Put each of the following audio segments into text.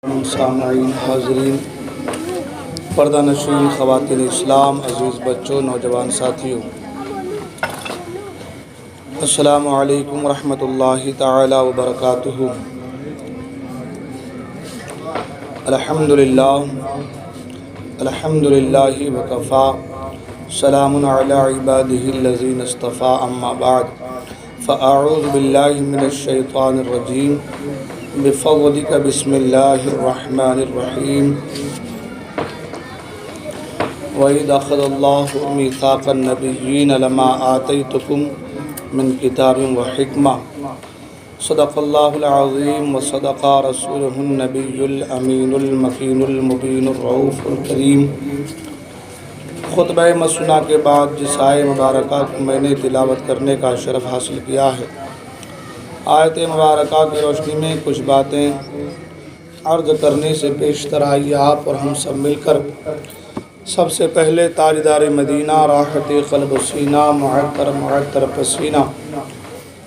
سامعین، حاضرین، پردہ نشین، خواتین اسلام، عزیز بچوں، نوجوان ساتھیوں، السلام علیکم ورحمۃ اللہ تعالی وبرکاتہ۔ الحمدللہ وکفا، سلام علی عبادہ الذین اصطفیٰ، اما بعد فاعوذ باللہ من الشیطان الرجیم، بفضلک بسم اللہ الرحمن الرحیم۔ وَإِذْ أَخَذَ اللَّهُ مِيثَاقَ النَّبِيِّينَ لَمَا آتَيْتُكُم مِّن كِتَابٍ وَحِكْمَةٍ صدق اللہ العظیم وصدق رسولہ النبی الامین المکین المبین الرؤوف الکریم۔ خطبہ مسنہ کے بعد جس آیت مبارکہ کو میں نے تلاوت کرنے کا شرف حاصل کیا ہے، آیت مبارکہ کی روشنی میں کچھ باتیں عرض کرنے سے پیشتر آئیے آپ اور ہم سب مل کر سب سے پہلے تاجدار مدینہ، راحت قلب و سینہ، معطر پسینہ،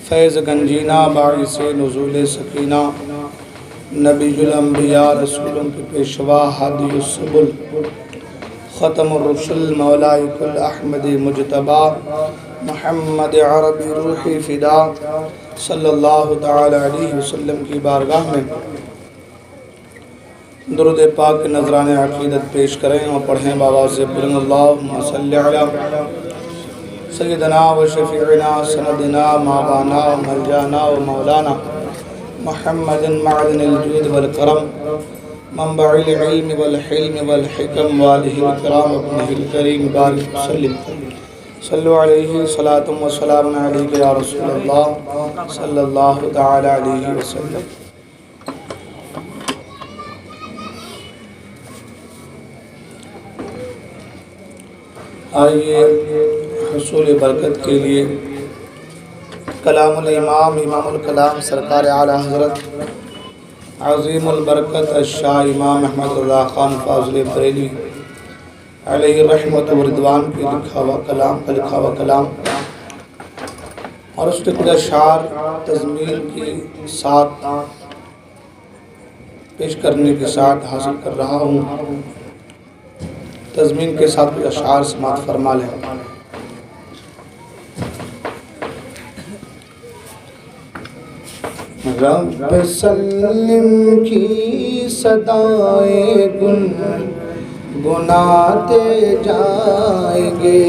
فیض گنجینہ، باعث نزول سکینہ، نبی الانبیاء، رسولوں کے پیشوا، ہادی السبل، ختم الرسل، مولائی کل احمد مجتبی، محمد عربی روحی فدا صلی اللہ تعالی علیہ وسلم کی بارگاہ میں درود پاک کے نذران عقیدت پیش کریں اور پڑھیں بآواز بلند، اللہم صلی علی سیدنا و شفیعنا سندنا مابانا و ملجانا و مولانا محمد معدن الجود والکرم، منبع العلم والحلم والحکم، والہ الکرام ابنہ الکریم، بارک وسلم، صلو علیہ صلاۃ و سلام علیک یا رسول اللہ صلی اللہ تعالی علیہ وسلم۔ آئیے حصول برکت کے لیے کلام الامام، امام الکلام، سرکار اعلیٰ حضرت عظیم البرکت الشاہ امام احمد رضا خان فاضل بریلوی علیہ رحمت و رضوان کے لکھا ہوا کلام اور اس کے کچھ اشعار تضمین کے ساتھ پیش کرنے کے ساتھ حاصل کر رہا ہوں۔ تضمین کے ساتھ کچھ اشعار سماعت فرما لیں۔ رب سلم کی صدائیں گنگناتے جائیں گے،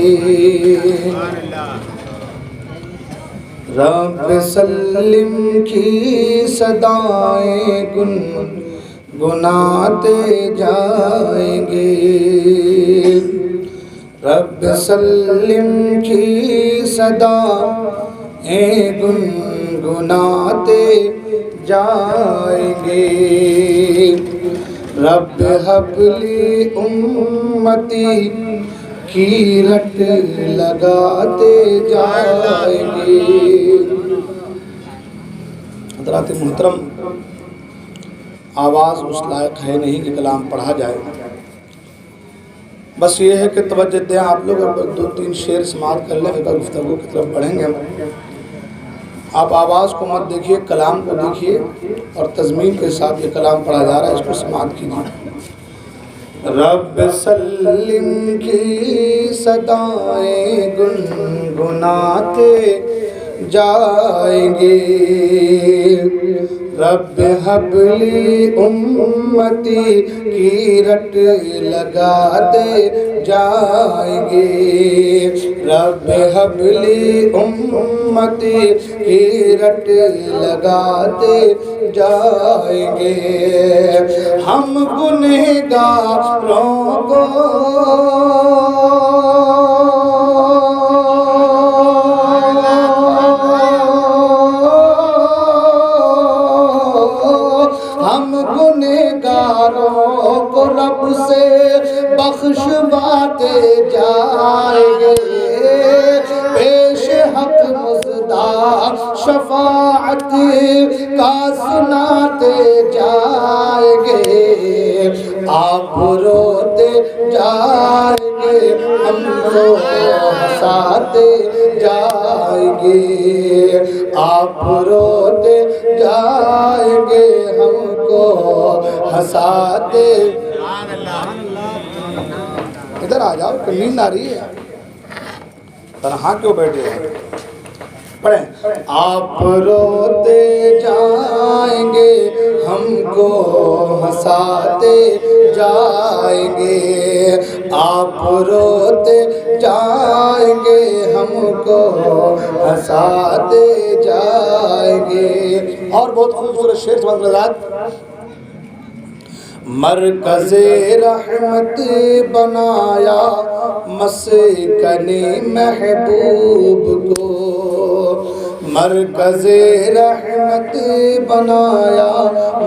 رب سلم کی صدائیں گنگناتے جائیں گے، رب سلم کی صدائیں گنگناتے جائیں گے، رب حب لی امتی کی رٹ لگاتے جائیں گے۔ حضرات محترم، آواز اس لائق ہے نہیں کہ کلام پڑھا جائے، بس یہ ہے کہ توجہ دیں آپ لوگ، اور دو تین شعر سماعت کر لیں، پھر گفتگو کی طرف بڑھیں گے۔ آپ آواز کو مت دیکھیے، کلام کو دیکھیے، اور تضمین کے ساتھ یہ کلام پڑھا جا رہا ہے، اس کو سماعت کیجیے۔ رب سلم کی صدائیں گنگناتے جائیں گے، رب حب لی امتی کی رٹ لگاتے جائیں گے، رب حب لی امتی کی رٹ لگاتے جائیں گے، ہم گنہگاروں کو رب سے بخشواتے جائیں گے، پیش حق مزدار شفاعت کا سناتے جائیں گے، آپ روتے جائیں گے، ہم کو ہنساتے جائیں گے، آپ روتے جائیں گے ہم کو ہنساتے۔ ادھر آ جاؤ، نیند آ رہی ہے، تنہا کیوں بیٹھے ہیں؟ پڑھیں، آپ روتے جائیں گے ہم کو ہنساتے جائیں گے، آپ روتے جائیں گے ہم کو ہنساتے جائیں گے۔ اور بہت خوبصورت شعر سمجھ رات، مرکز رحمت بنایا مسکن محبوب کو، مرکز رحمت بنایا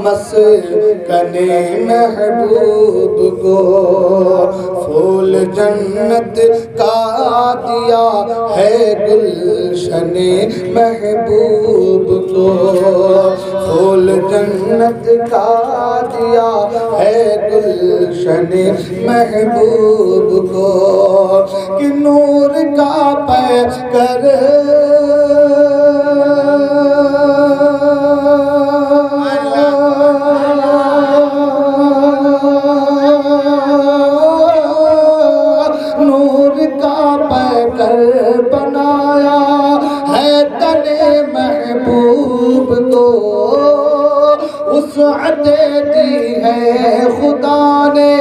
مسکن محبوب کو، پھول جنت کا دیا ہے گلشن محبوب کو، پھول جنت کا دیا ہے گلشن محبوب کو، کہ نور کا پیکر نور کا پیکر بنایا ہے تن محبوب کو، وسعت دی ہے خدا نے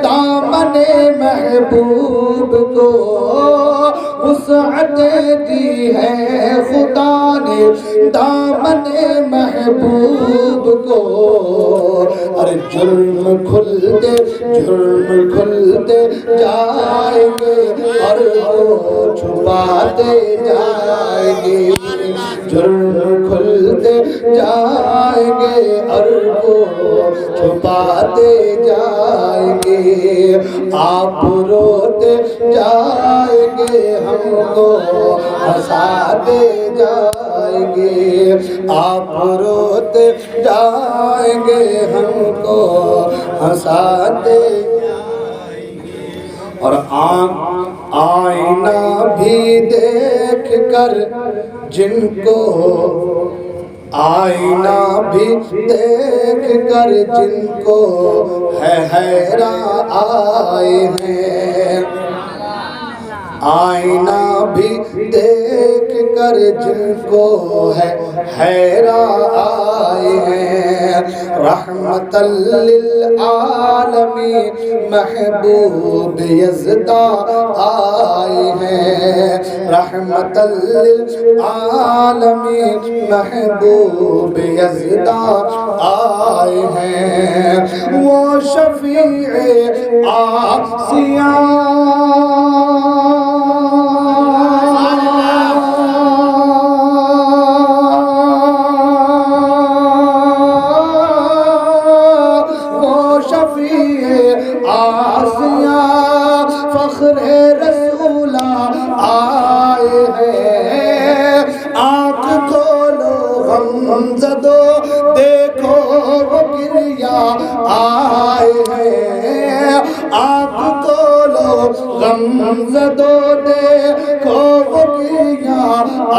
دامن محبوب کو، وسعت دی ہے خدا نے دامن محبوب کو، ارے جرم کھلتے جائیں گے اور وہ چھپاتے جائیں گے، جرم کھلتے جائیں گے اور وہ چھپاتے جائیں گے، آپ روتے جائیں گے ہم کو ہنساتے جائیں گے، آپ روتے جائیں گے ہم کو ہنساتے جائیں گے، اور آئینہ بھی دیکھ کر جن کو، آئینہ بھی دیکھ کر جن کو ہے حیران آئے ہیں، آئینہ بھی دیکھ کر جن کو ہے حیران آئے ہیں، رحمت للعالمین محبوب یزداں آئے ہیں، رحمت للعالمین محبوب یزداں آئے ہیں، وہ شفیع آسیاں فخر رسولہ آئے ہیں، آنکھ کھولو غم زدو دیکھو وہ گریا آئے ہیں، آنکھ کھولو غم زدو دیکھو وہ گریا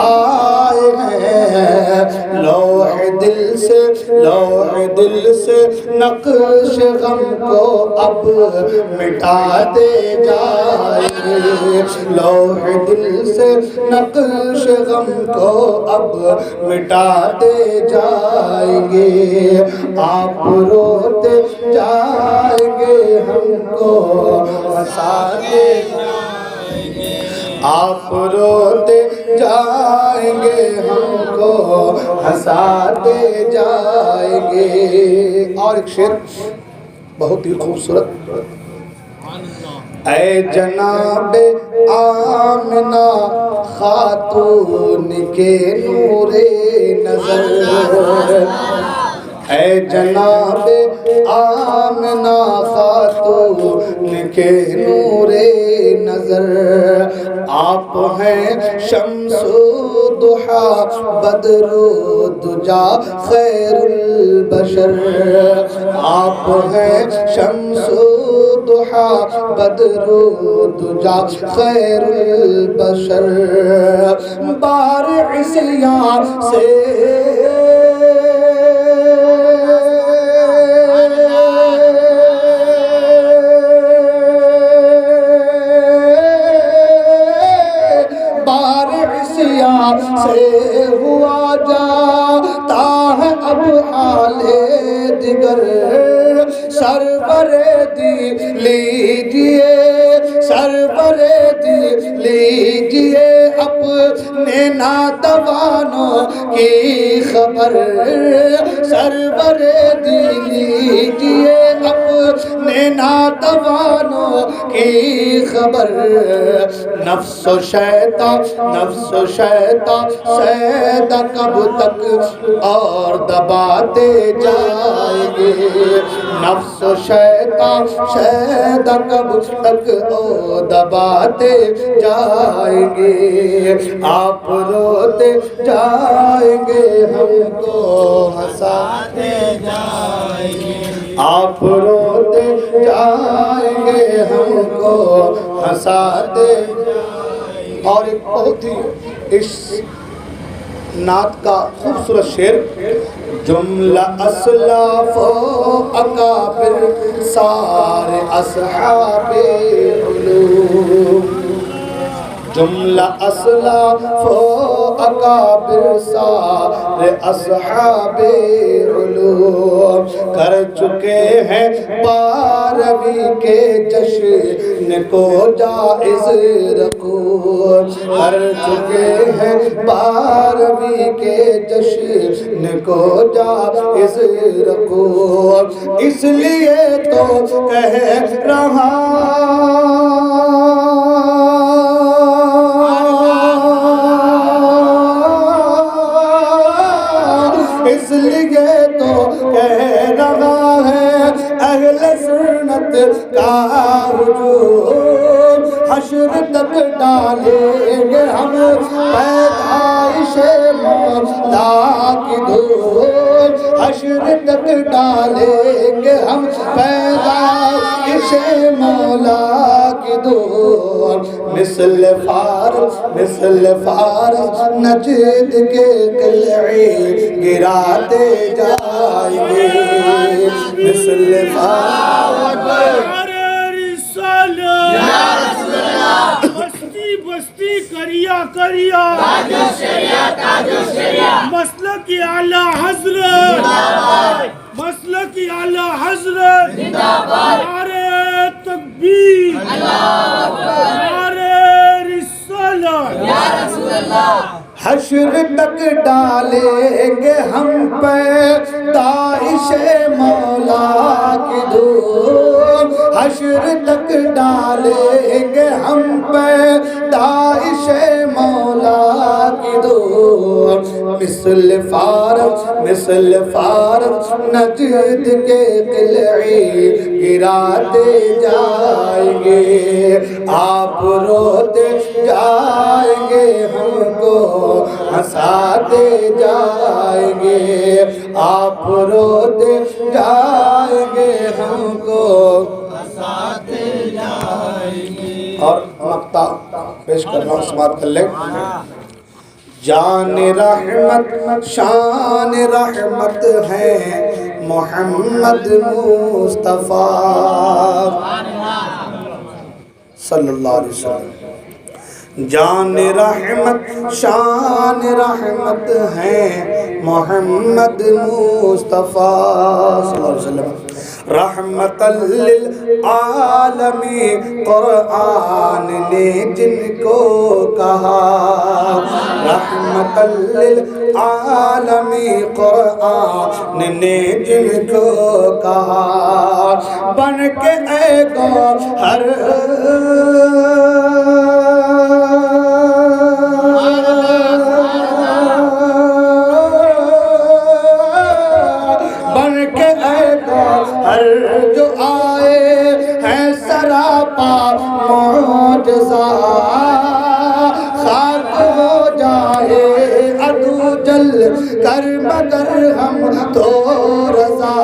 آئے ہیں، لوح دل سے نقش غم کو اب مٹاتے جائیں گے، لوح دل سے نقش غم کو اب مٹاتے جائیں گے، آپ روتے جائیں گے ہم کو ہنساتے جائیں گے، آپ روتے جائیں گے ہم کو ہنساتے جائیں گے۔ اور ایک شعر بہت ہی خوبصورت، اے جناب آمنہ خاتون کے نور نظر، اے جناب آمنہ خاتون کے نور نظر، آپ ہیں شمس ضحیٰ بدر دجا خیر البشر، آپ ہیں شمس الضحى بدر الدجى خیر البشر بارع سیاہ سے سے ہوا جاتا ہے اب حال دیگر سرور دی لیجئے سرور دی لیجئے اپنے ناتوانوں کی خبر سرور دی لیجئے اپنے ناتوانوں کی خبر نفس و شیطان سیدہ کب تک اور دباتے جائیں گے نفس و شیطان سیدہ کب تک اور دباتے جائیں گے آپ روتے جائیں گے ہم کو ہنساتے جائیں گے آپ روتے جائیں گے ہم کو ہنساتے اور ایک بہت ہی اس نعت کا خوبصورت شعر جملہ اسلاف و اکابر سارے اصحاب علوم جملہ اسلاف و اکابر سارے اصحاب علوم کر چکے ہیں 12ویں کے جشن کو جائز رکھو کر چکے ہیں 12ویں کے جشن کو جائز رکھو اس لیے تو کہہ رہا اس لیے تو کہہ رہا ہے اہل سنت کا ہجوم حشر تک ڈالیں گے ہم پیدائش مولا کی دھوم حشر تک ڈالیں گے ہم پیدائش مولا کی دھوم مثل فارس نجد کے قلعے گراتے جائیں گے مثل بستی بستی کریا کریا مسلک اعلی حضرت مسلک اعلی حضرت نعرہ تکبیر نعرہ رسالت حشر تک ڈالیں گے ہم پیدائش مولا کی دھوم حشر تک ڈالیں گے ہم پیدائش مولا کی دھوم مثل فارس نجد کے قلعے گراتے جائیں گے آپ روتے جائیں گے ہم کو ہنساتے جائیں گے آپ روتے جائیں گے ہم کو ہنساتے جائیں گے اور مقطع پیش کر رہا ہوں سماعت کر لیں جان رحمت شان رحمت ہے محمد مصطفیٰ صلی اللہ علیہ وسلم جان رحمت شان رحمت ہے محمد مصطفیٰ صلی اللہ علیہ وسلم رحمت للعالمین قرآن نے جن کو کہا رحمت للعالمین قرآن نے جن کو کہا بن کے اے گوہر جو آئے ہیں سراپا معجزہ خاک ہو جائے عدو جل کر مگر ہم تو رضا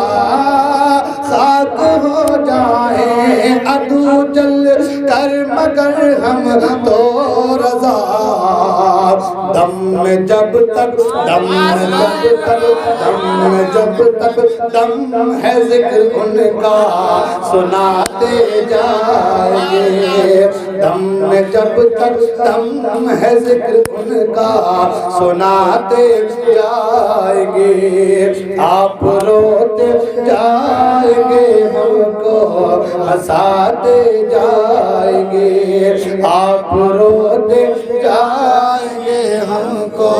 خاک ہو جائے عدو اگر ہم تو رضا دم میں جب تک دم ہے ذکر ان کا سناتے جائیں گے دم میں جب تک دم ہے ذکر ان کا سناتے جائیں گے آپ روتے جائیں گے ہم کو ہنساتے جائیں گے آپ روتے جائیں گے ہم کو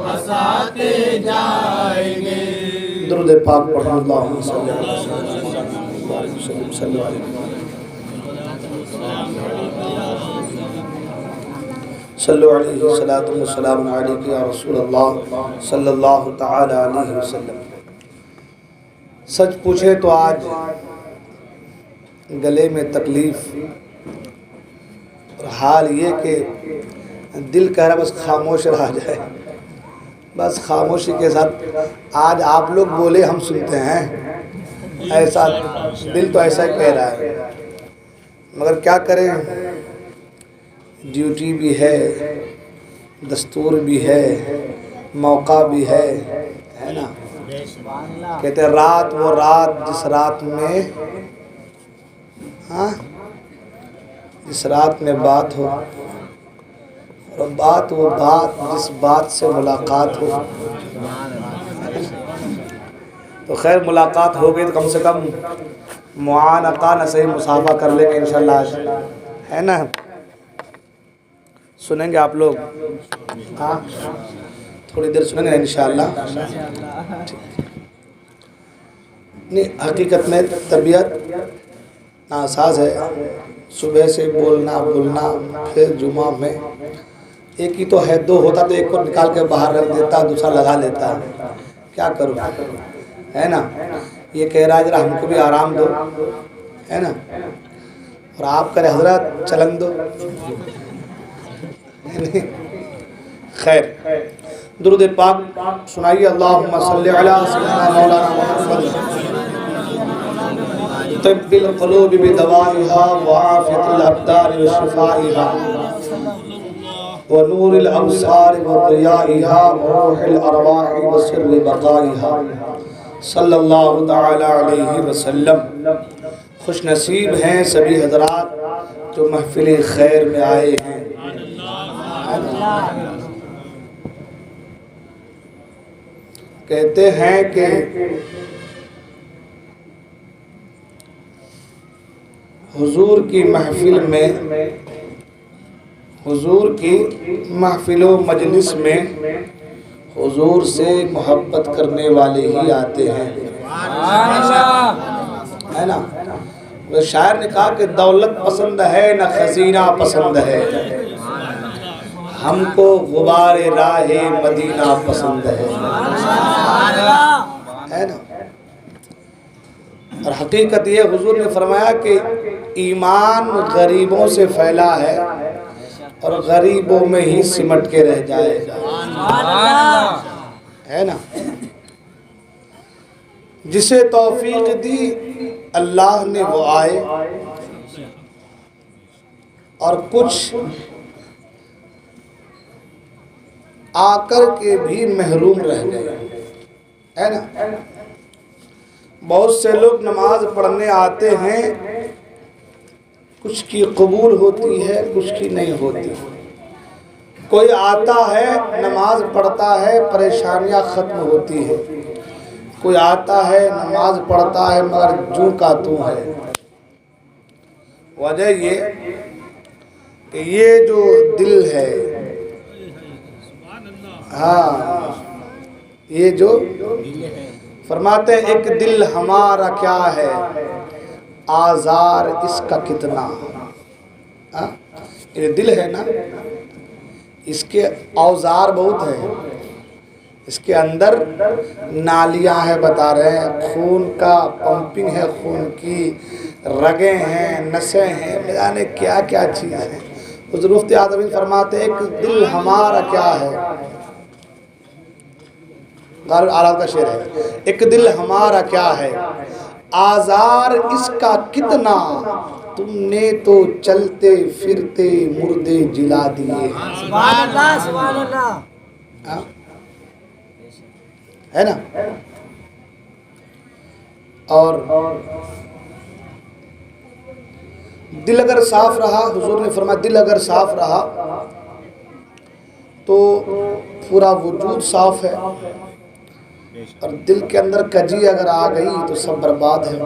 ہنساتے جائیں گے درود پاک پڑھیں اللہم صلی اللہ علیہ وسلم صلی اللہ علیہ وسلم صلو علیہ الصلاۃ والسلام علیک یا رسول اللہ صلی اللہ تعالی علیہ وسلم۔ سچ پوچھے تو آج گلے میں تکلیف اور حال یہ کہ دل کہہ رہا بس خاموش رہ جائے، بس خاموشی کے ساتھ آج آپ لوگ بولے ہم سنتے ہیں، ایسا دل تو ایسا ہی کہہ رہا ہے، مگر کیا کریں، ڈیوٹی بھی ہے، دستور بھی ہے، موقع بھی ہے نا۔ کہتے ہیں رات وہ رات جس رات میں جس رات میں بات ہو، اور بات وہ بات جس بات سے ملاقات ہو، تو خیر ملاقات ہو گئی تو کم سے کم معانقہ نہ صحیح مصافحہ کر لیں گے انشاءاللہ آج، ہے نا؟ سنیں گے آپ لوگ؟ ہاں تھوڑی دیر سنیں گے انشاءاللہ۔ نہیں حقیقت میں طبیعت ناساز ہے، صبح سے بولنا پھر جمعہ میں ایک ہی تو ہے، دو ہوتا تو ایک کو نکال کے باہر رکھ دیتا دوسرا لگا لیتا، کیا کروں، ہے نا؟ یہ کہہ رہا ہے ذرا ہم کو بھی آرام دو، ہے نا؟ اور آپ کرے حضرت چلن دو، خیر درود پاک سنائیے اللہم صلی علی سیدنا مولانا محمد طب القلوب بدوائها وعافیت الابدان وشفائها ونور الابصار وضیائها وروح الارواح وسر بقائها صلی اللہ تعالی علیہ وسلم۔ خوش نصیب ہیں سبھی حضرات جو محفل خیر میں آئے ہیں۔ کہتے ہیں کہ حضور کی محفل میں، حضور کی محفل و مجلس میں حضور سے محبت کرنے والے ہی آتے ہیں، ہے نا؟ شاعر نے کہا کہ دولت پسند ہے نہ خزینہ پسند ہے، ہم کو غبار راہ مدینہ پسند ہے نا؟ اور حقیقت یہ حضور نے فرمایا کہ ایمان غریبوں سے پھیلا ہے اور غریبوں میں ہی سمٹ کے رہ جائے گا، ہے نا؟ جسے توفیق دی اللہ نے وہ آئے، اور کچھ آ کر کے بھی محروم رہ گئے، ہے نا؟ بہت سے لوگ نماز پڑھنے آتے ہیں، کچھ کی قبول ہوتی ہے کچھ کی نہیں ہوتی، کوئی آتا ہے نماز پڑھتا ہے پریشانیاں ختم ہوتی ہے، کوئی آتا ہے نماز پڑھتا ہے مگر جو کا تو ہے۔ وجہ یہ کہ یہ جو دل ہے، ہاں یہ جو فرماتے ہیں ایک دل ہمارا کیا ہے آزار اس کا کتنا، یہ دل ہے نا اس کے اوزار بہت ہیں، اس کے اندر نالیاں ہیں بتا رہے ہیں، خون کا پمپنگ ہے، خون کی رگیں ہیں، نسیں ہیں، جانے کیا کیا چیز ہیں۔ حضور مفتی اعظم فرماتے ہیں ایک دل ہمارا کیا ہے، غالب اعلیٰ کا شعر ہے، ایک دل ہمارا کیا ہے آزار اس کا کتنا، تم نے تو چلتے پھرتے مردے جلا دیے. سبحان اللہ سبحان اللہ. ہے نا. اور دل اگر صاف رہا، حضور نے فرمایا دل اگر صاف رہا تو پورا وجود صاف ہے، اور دل کے اندر کجی اگر آ گئی تو سب برباد ہے.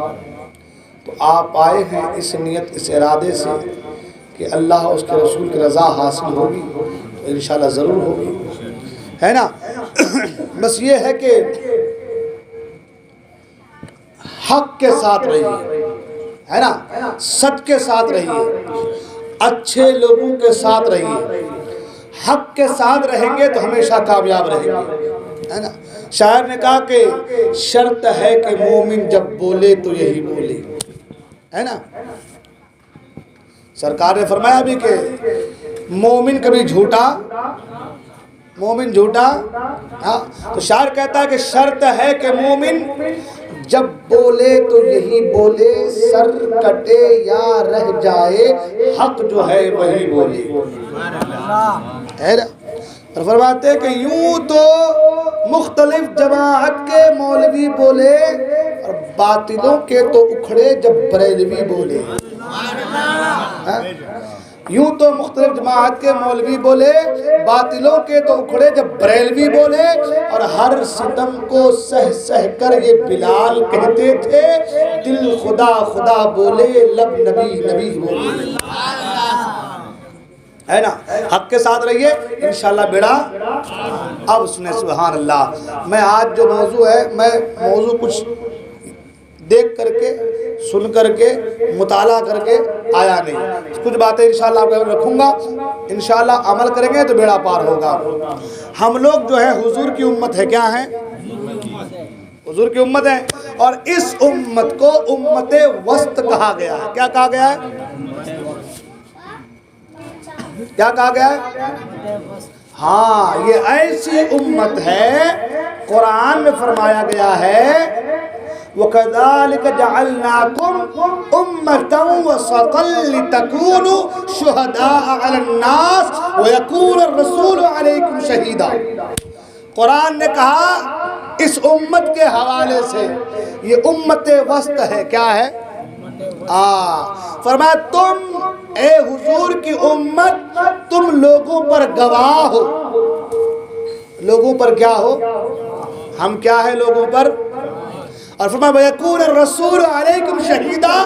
تو آپ آئے ہیں اس نیت، اس ارادے سے کہ اللہ اس کے رسول کی رضا حاصل ہوگی تو انشاءاللہ ضرور ہوگی. ہے نا. بس یہ ہے کہ حق کے ساتھ رہیے، ہے نا، سچ کے ساتھ رہیے، اچھے لوگوں کے ساتھ رہیے. حق کے ساتھ رہیں گے تو ہمیشہ کامیاب رہیں گے. ہے نا. شاعر نے کہا کہ شرط ہے کہ مومن جب بولے تو یہی بولے. ہے نا. سرکار نے فرمایا بھی کہ مومن کبھی جھوٹا، مومن جھوٹا. تو شاعر کہتا ہے کہ شرط ہے کہ مومن جب بولے تو یہی بولے، سر کٹے یا رہ جائے حق جو ہے وہی بولے. ہے نا. اور فرماتے ہیں کہ یوں تو مختلف جماعت کے مولوی بولے اور باطلوں کے تو اکھڑے جب بریلوی بولے. یوں تو مختلف جماعت کے مولوی بولے، باطلوں کے تو اکھڑے جب بریلوی بولے، اور ہر ستم کو سہ سہ کر یہ بلال کہتے تھے دل خدا خدا بولے لب نبی نبی بولے. ہے نا. حق کے ساتھ رہیے انشاءاللہ بیڑا. اب سنیں سبحان اللہ. میں آج جو موضوع ہے، میں موضوع کچھ دیکھ کر کے، سن کر کے، مطالعہ کر کے آیا نہیں. کچھ باتیں انشاءاللہ آپ کو رکھوں گا، انشاءاللہ عمل کریں گے تو بیڑا پار ہوگا. ہم لوگ جو ہے حضور کی امت ہے. کیا ہیں؟ حضور کی امت ہے. اور اس امت کو امت وسط کہا گیا ہے. کیا کہا گیا ہے؟ کیا کہا گیا ہے؟ ہاں، یہ ایسی امت ہے، قرآن میں فرمایا گیا ہے وَكَذَلِكَ جَعَلْنَاكُمْ أُمَّةً وَسَطًا لِتَكُونُوا شُهَدَاءَ عَلَى النَّاسِ وَيَكُونَ الرَّسُولُ عَلَيْكُمْ شَهِيدًا. قرآن نے کہا اس امت کے حوالے سے، یہ امت وسط ہے. کیا ہے؟ فرمایا تم اے حضور کی امت، تم لوگوں پر گواہ ہو. لوگوں پر کیا ہو؟ ہم کیا ہے لوگوں پر؟ اور فرمایا وَيَكُونَ الرَّسُولُ عَلَيْكُمْ شَهِيدًا،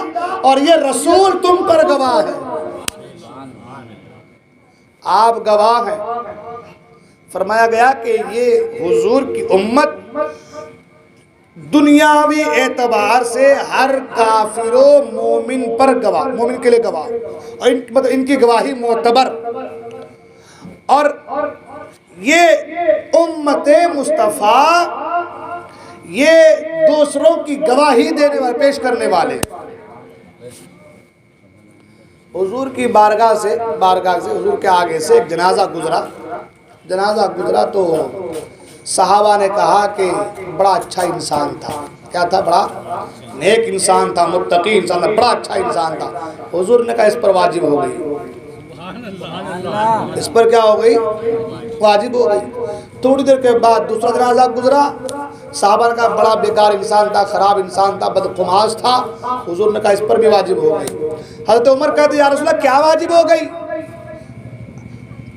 اور یہ رسول تم پر گواہ ہے. آپ گواہ ہیں. فرمایا گیا کہ یہ حضور کی امت دنیاوی اعتبار سے ہر کافر و مومن پر گواہ، مومن کے لئے گواہ، اور مطلب ان کی گواہی معتبر. اور یہ امت مصطفیٰ یہ دوسروں کی گواہی دینے والے، پیش کرنے والے. حضور کی بارگاہ سے حضور کے آگے سے ایک جنازہ گزرا تو صحابہ نے کہا کہ بڑا اچھا انسان تھا. کیا تھا؟ بڑا نیک انسان تھا، متقی انسان تھا، بڑا اچھا انسان تھا. حضور نے کہا اس پر واجب ہو گئی. اس پر کیا ہو گئی؟ واجب ہو گئی. تھوڑی دیر کے بعد دوسرا جنازہ گزرا. صحابہ نے کہا بڑا بیکار انسان تھا، خراب انسان تھا، بدخماس تھا. حضور نے کہا اس پر بھی واجب ہو گئی. حضرت عمر کہتے یا رسول اللہ کیا واجب ہو گئی؟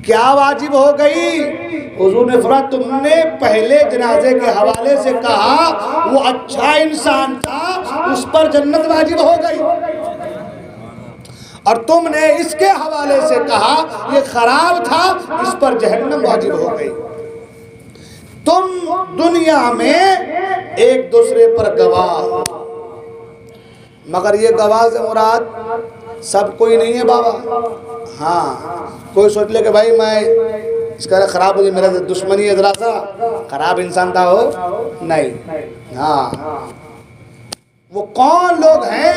کیا واجب ہو گئی؟ حضور نے فرمایا تم نے پہلے جنازے کے حوالے سے کہا وہ اچھا انسان تھا، اس پر جنت واجب ہو گئی، اور تم نے اس کے حوالے سے کہا یہ خراب تھا، اس پر جہنم واجب ہو گئی. تم دنیا میں ایک دوسرے پر گواہ، مگر یہ گواہ سے مراد سب کوئی نہیں ہے بابا. ہاں، کوئی سوچ لے کہ بھائی میں اس کا خراب ہو جائے، میرا دشمنی ہے، ذرا سا خراب انسان تھا ہو نہیں. ہاں، وہ کون لوگ ہیں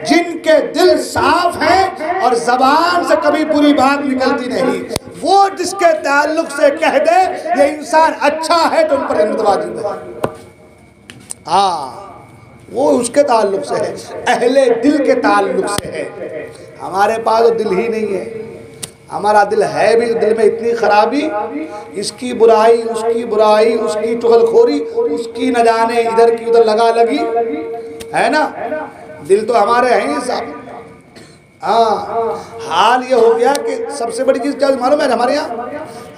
جن کے دل صاف ہیں اور زبان سے کبھی بری بات نکلتی نہیں؟ وہ جس کے تعلق سے کہہ دے یہ انسان اچھا ہے تو ان پر جنت واجب ہے. ہاں، وہ اس کے تعلق سے ہے، اہل دل کے تعلق سے ہے۔ ہمارے پاس تو دل ہی نہیں ہے، ہمارا دل ہے بھی، دل میں اتنی خرابی، اس کی برائی اس کی برائی، اس کی چغل خوری، اس کی نہ جانے ادھر کی ادھر لگا لگی ہے نا۔ دل تو ہمارے ہیں ہی صاحب۔ ہاں، حال یہ ہو گیا کہ سب سے بڑی چیز کیا معلوم ہے ہمارے یہاں،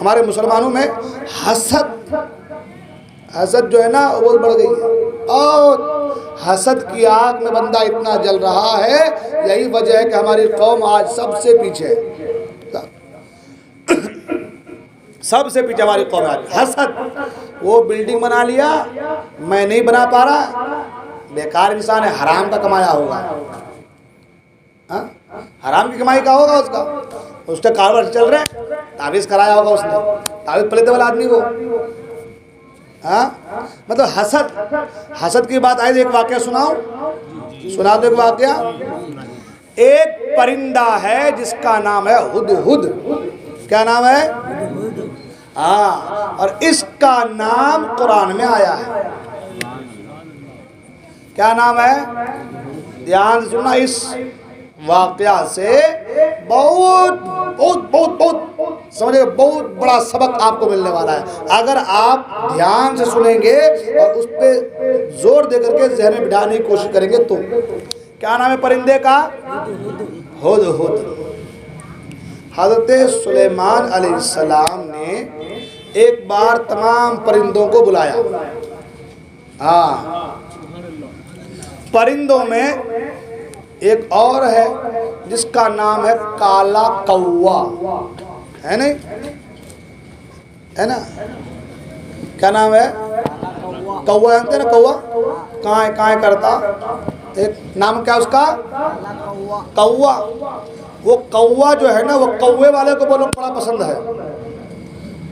ہمارے مسلمانوں میں حسد جو ہے نا وہ بڑھ گئی ہے، اور حسد کی آگ میں بندہ اتنا جل رہا ہے، یہی وجہ ہے کہ ہماری قوم آج سب سے پیچھے ہے، سب سے پیچھے ہماری قوم آج۔ حسد، وہ بلڈنگ بنا لیا، میں نہیں بنا پا رہا، بیکار انسان ہے، حرام کا کمایا ہوگا، حرام کی کمائی کا ہوگا اس کا کاروبار چل رہا ہے، تعویذ کرایا ہوگا اس نے، تعویذ پلیتے والا آدمی کو۔ مطلب حسد کی بات آئی، ایک واقعہ سنا دو ایک واقعہ۔ ایک پرندہ ہے جس کا نام ہے ہدہد، کیا نام ہے؟ اور اس کا نام قرآن میں آیا ہے، کیا نام ہے؟ دھیان سے سننا، اس واقعہ سے بہت بہت بہت بہت سمجھے بہت بڑا سبق آپ کو ملنے والا ہے، اگر آپ دھیان سے سنیں گے اور اس پہ زور دے کر کے ذہن میں بٹھانے کی کوشش کریں گے تو۔ کیا نام ہے پرندے کا؟ ہدہد۔ حضرت سلیمان علیہ السلام نے ایک بار تمام پرندوں کو بلایا، پرندوں میں ایک اور ہے جس کا نام ہے کالا کوا، ہے نہیں؟ ہے نا؟ کیا نام ہے؟ کوا، جانتے ہیں نا کوا؟ کائیں کائیں کرتا، ایک نام کیا اس کا؟ کوا۔ وہ کوا جو ہے نا، وہ کوے والے کو بولو بڑا پسند ہے،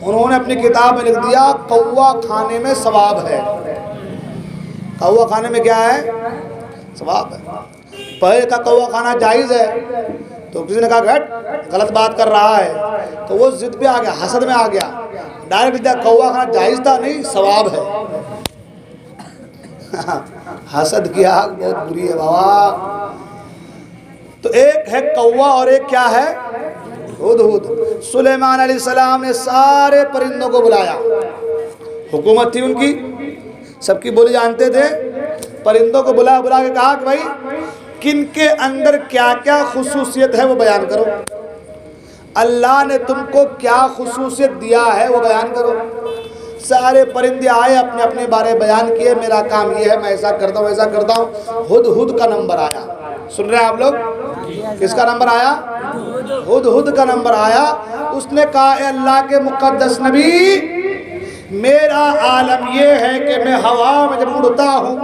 انہوں نے اپنی کتاب میں لکھ دیا کوا کھانے میں ثواب ہے۔ کوا کھانے میں کیا ہے؟ ثواب ہے۔ پہلے کا کوا کھانا جائز ہے، تو کسی نے کہا غلط بات کر رہا ہے، تو وہ ضد پہ آ گیا، حسد میں آ گیا، ڈائریکٹ دیا کوا کھانا جائز تھا نہیں، ثواب ہے۔ حسد کی آگ بہت بری ہے بابا۔ تو ایک ہے کوا اور ایک کیا ہے؟ ہدہد۔ سلیمان علیہ السلام نے سارے پرندوں کو بلایا، حکومت تھی ان کی، سب کی بولی جانتے تھے، پرندوں کو بلا کے کہا کہ بھائی کن کے اندر کیا کیا خصوصیت ہے وہ بیان کرو، اللہ نے تم کو کیا خصوصیت دیا ہے وہ بیان کرو۔ سارے پرندے آئے، اپنے اپنے بارے بیان کیے، میرا کام یہ ہے، میں ایسا کرتا ہوں ایسا کرتا ہوں۔ ہدہد کا نمبر آیا، سن رہے ہیں آپ لوگ؟ کس کا نمبر آیا؟ ہدہد کا نمبر آیا۔ اس نے کہا اے اللہ کے مقدس نبی، میرا عالم یہ ہے کہ میں ہوا میں جب اڑتا ہوں،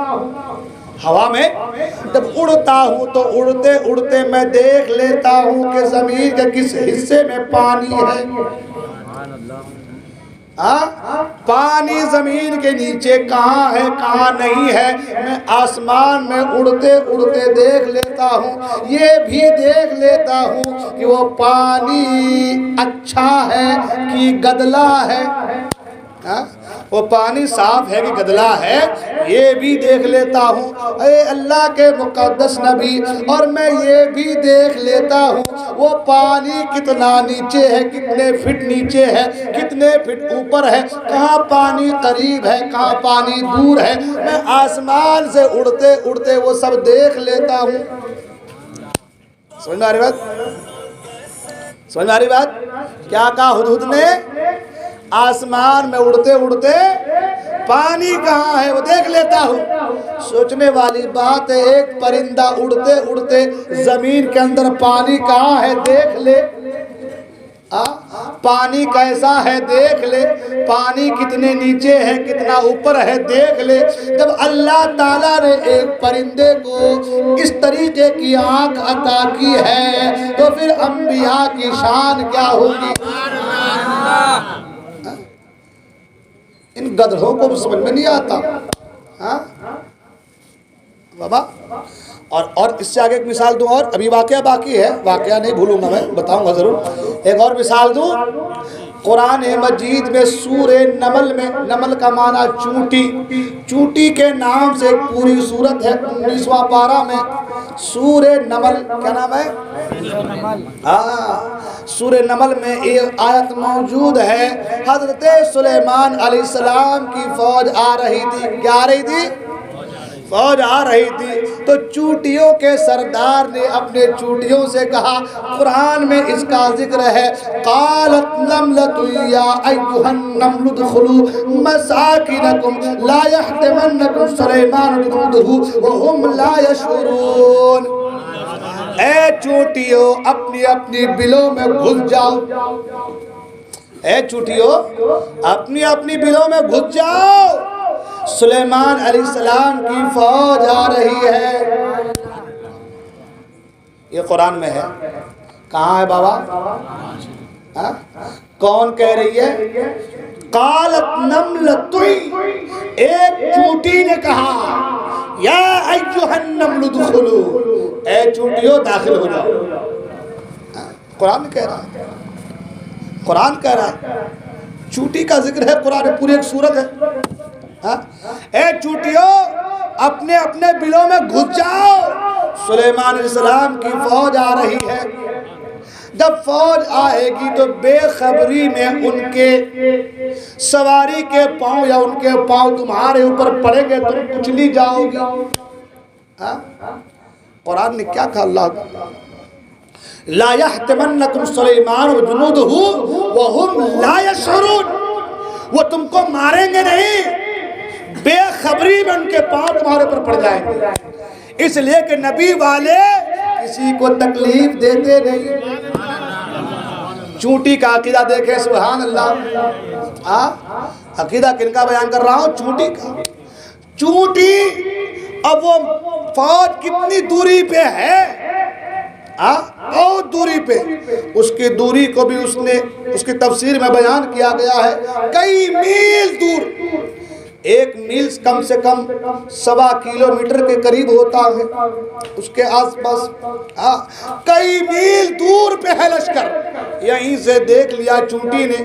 ہوا میں جب اڑتا ہوں تو اڑتے اڑتے میں دیکھ لیتا ہوں کہ زمین کے کس حصے میں پانی ہے، پانی زمین کے نیچے کہاں ہے کہاں نہیں ہے، میں آسمان میں اڑتے اڑتے دیکھ لیتا ہوں، یہ بھی دیکھ لیتا ہوں کہ وہ پانی اچھا ہے کہ گدلا ہے، وہ پانی صاف ہے کہ گدلا ہے، یہ بھی دیکھ لیتا ہوں اے اللہ کے مقدس نبی، اور میں یہ بھی دیکھ لیتا ہوں وہ پانی کتنا نیچے ہے، کتنے فٹ نیچے ہے، کتنے فٹ اوپر ہے، کہاں پانی قریب ہے کہاں پانی دور ہے، میں آسمان سے اڑتے اڑتے وہ سب دیکھ لیتا ہوں۔ سمجھ میں آ رہی بات؟ سمجھ میں آ رہی بات؟ کیا کہا ہدہد نے؟ آسمان میں اڑتے اڑتے پانی کہاں ہے وہ دیکھ لیتا ہوں۔ سوچنے والی بات ہے، ایک پرندہ اڑتے اڑتے زمین کے اندر پانی کہاں ہے دیکھ لے، پانی کیسا ہے دیکھ لے، پانی کتنے نیچے ہے کتنا اوپر ہے دیکھ لے۔ جب اللہ تعالیٰ نے ایک پرندے کو اس طریقے کی آنکھ عطا کی ہے تو پھر انبیاء کی شان کیا ہوگی؟ ان گدھوں کو سمجھ میں نہیں آتا بابا۔ اور اس سے آگے ایک مثال دوں، اور ابھی واقعہ باقی ہے، واقعہ نہیں بھولوں گا، میں بتاؤں گا ضرور۔ ایک اور مثال دوں، قرآن مجید میں سورہ نمل میں، نمل کا معنی چونٹی، چونٹی کے نام سے ایک پوری سورت ہے 19واں پارہ میں سورہ نمل، کیا نام ہے؟ سورہ نمل میں ایک آیت موجود ہے، حضرت سلیمان علیہ السلام کی فوج آ رہی تھی، کیا آ رہی تھی؟ فوج آ رہی تھی، تو چونٹیوں کے سردار نے اپنے چونٹیوں سے کہا، قرآن میں اس کا ذکر ہے، قالت نملۃ یا ایھا النمل ادخلوا مساکنکم لا یحطمنکم سلیمان وجنودہ وہم لا یشعرون۔ اے چونٹیوں اپنی اپنی بلوں میں گھس جاؤ، اے چونٹیوں اپنی اپنی بلوں میں گھس جاؤ، سلیمان علیہ السلام کی فوج آ رہی ہے۔ یہ قرآن میں ہے، کہاں ہے بابا؟ کون کہہ رہی ہے؟ قالت نملۃ، ایک چونٹی نے کہا، یا ایھا النمل ادخلوا، اے چونٹیوں داخل ہو جاؤ۔ قرآن کہہ رہا ہے، قرآن کہہ رہا ہے، چونٹی کا ذکر ہے، قرآن پوری ایک سورت ہے۔ اے چونٹیوں اپنے اپنے بلوں میں گھس جاؤ، سلیمان علیہ السلام کی فوج آ رہی ہے۔ جب فوج آئے گی تو بے خبری میں ان کے سواری کے پاؤں یا ان کے پاؤں تمہارے اوپر پڑیں گے، تم کچلی جاؤ گی۔ قرآن نے کیا کہا؟ اللہ لا یحطمنکم سلیمان وجنودہ وہم لا یشعرون، وہ تم کو ماریں گے نہیں، بے خبری میں ان کے پاؤں تمہارے پر پڑ جائیں گے، اس لیے کہ نبی والے کسی کو تکلیف دیتے نہیں۔ چونٹی کا عقیدہ دیکھیں، سبحان اللہ۔ عقیدہ کن کا بیان کر رہا ہوں؟ چونٹی کا۔ چونٹی اب وہ فوج کتنی دوری پہ ہے، بہت دوری پہ، اس کی دوری کو بھی اس کی تفسیر میں بیان کیا گیا ہے، کئی میل دور، ایک میل کم سے کم 1.25 کلومیٹر کے قریب ہوتا ہے، اس کے آس پاس کئی میل دور پہ ہے لشکر۔ یہیں سے دیکھ لیا چونٹی نے،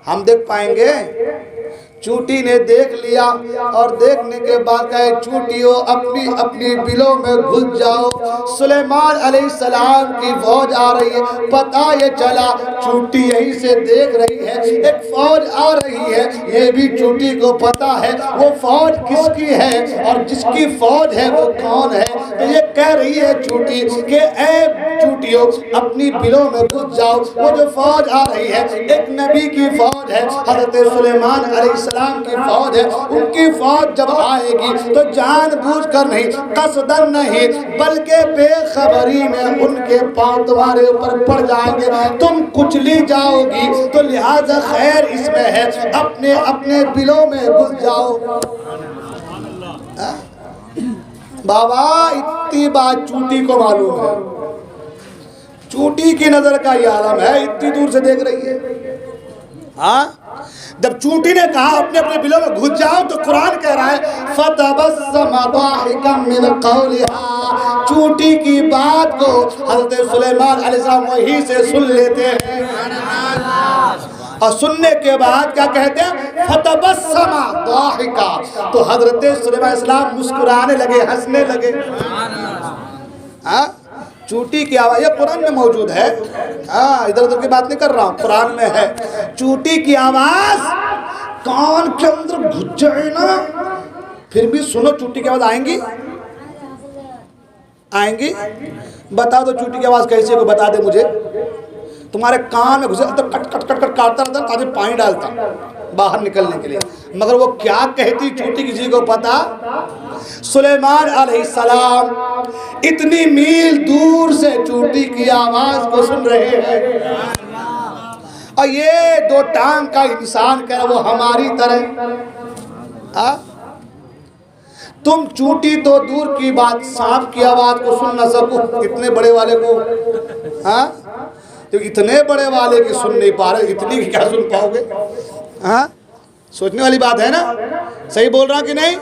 ہم دیکھ پائیں گے؟ چونٹی نے دیکھ لیا، اور دیکھنے کے بعد کہے، چونٹیوں اپنی اپنی بلوں میں گھس جاؤ، سلیمان علیہ السلام کی فوج آ رہی ہے۔ پتہ یہ چلا، چونٹی یہیں سے دیکھ رہی ہے، ایک فوج آ رہی ہے، یہ بھی چونٹی کو پتہ ہے وہ فوج کس کی ہے اور جس کی فوج ہے وہ کون ہے۔ تو یہ کہہ رہی ہے چونٹی کہ اے چونٹیوں اپنی بلوں میں گھس جاؤ، وہ جو فوج آ رہی ہے ایک نبی کی فوج ہے، حضرت سلیمان علیہ السلام کی فوج ہے۔ ان کی فوج جب آئے گی تو جان بوجھ کر نہیں، قصدن نہیں، بلکہ بے خبری میں ان کے پاؤں تمہارے اوپر پڑ جائیں گے، تم کچلی جاؤ گی۔ تو لہذا خیر اس میں ہے، اپنے اپنے بلوں میں گھس جاؤ۔ بابا اتنی بات چونٹی کو معلوم ہے، چونٹی کی نظر کا یہ عالم ہے، اتنی دور سے دیکھ رہی ہے۔ جب چونٹی نے کہا اپنے اپنے بلوں میں گھس جاؤ تو قرآن کہہ رہا ہے فَتَبَسَّمَ ضَاحِكًا مِنْ قَوْلِهَا، چونٹی کی بات کو حضرت سلیمان علیہ السلام وہی سے سن لیتے ہیں، اور سننے کے بعد کیا کہتے ہیں؟ فَتَبَسَّمَ ضَاحِكًا، تو حضرت سلیمان علیہ السلام مسکرانے لگے، ہنسنے لگے۔ چونٹی کی آواز، یہ قرآن میں موجود ہے، ادھر ادھر کی بات نہیں کر رہا ہوں، قرآن میں ہے۔ چونٹی کی آواز کان کے اندر گھس جائے نا، پھر بھی سنو چونٹی کی آواز آئیں گی؟ آئیں گی؟ بتا دو چونٹی کی آواز کیسے، کو بتا دے مجھے۔ تمہارے کان میں گھسے تو کٹ کٹ کٹ کٹ کاٹتا رہتا، تاکہ پانی ڈالتا باہر نکلنے کے لیے، مگر وہ کیا کہتی چونٹی کسی کو پتا؟ سلیمان علیہ السلام اتنی میل دور سے چونٹی کی آواز کو سن رہے ہیں، اور یہ دو ٹانگ کا انسان کہہ رہا وہ ہماری طرح۔ تم چونٹی تو دور کی بات، سانپ کی آواز کو سن نہ سکو، اتنے بڑے والے کو، اتنے بڑے والے کی سن نہیں پا رہے، اتنی کیا سن پاؤ گے؟ سوچنے والی بات ہے نا، صحیح بول رہا کہ نہیں؟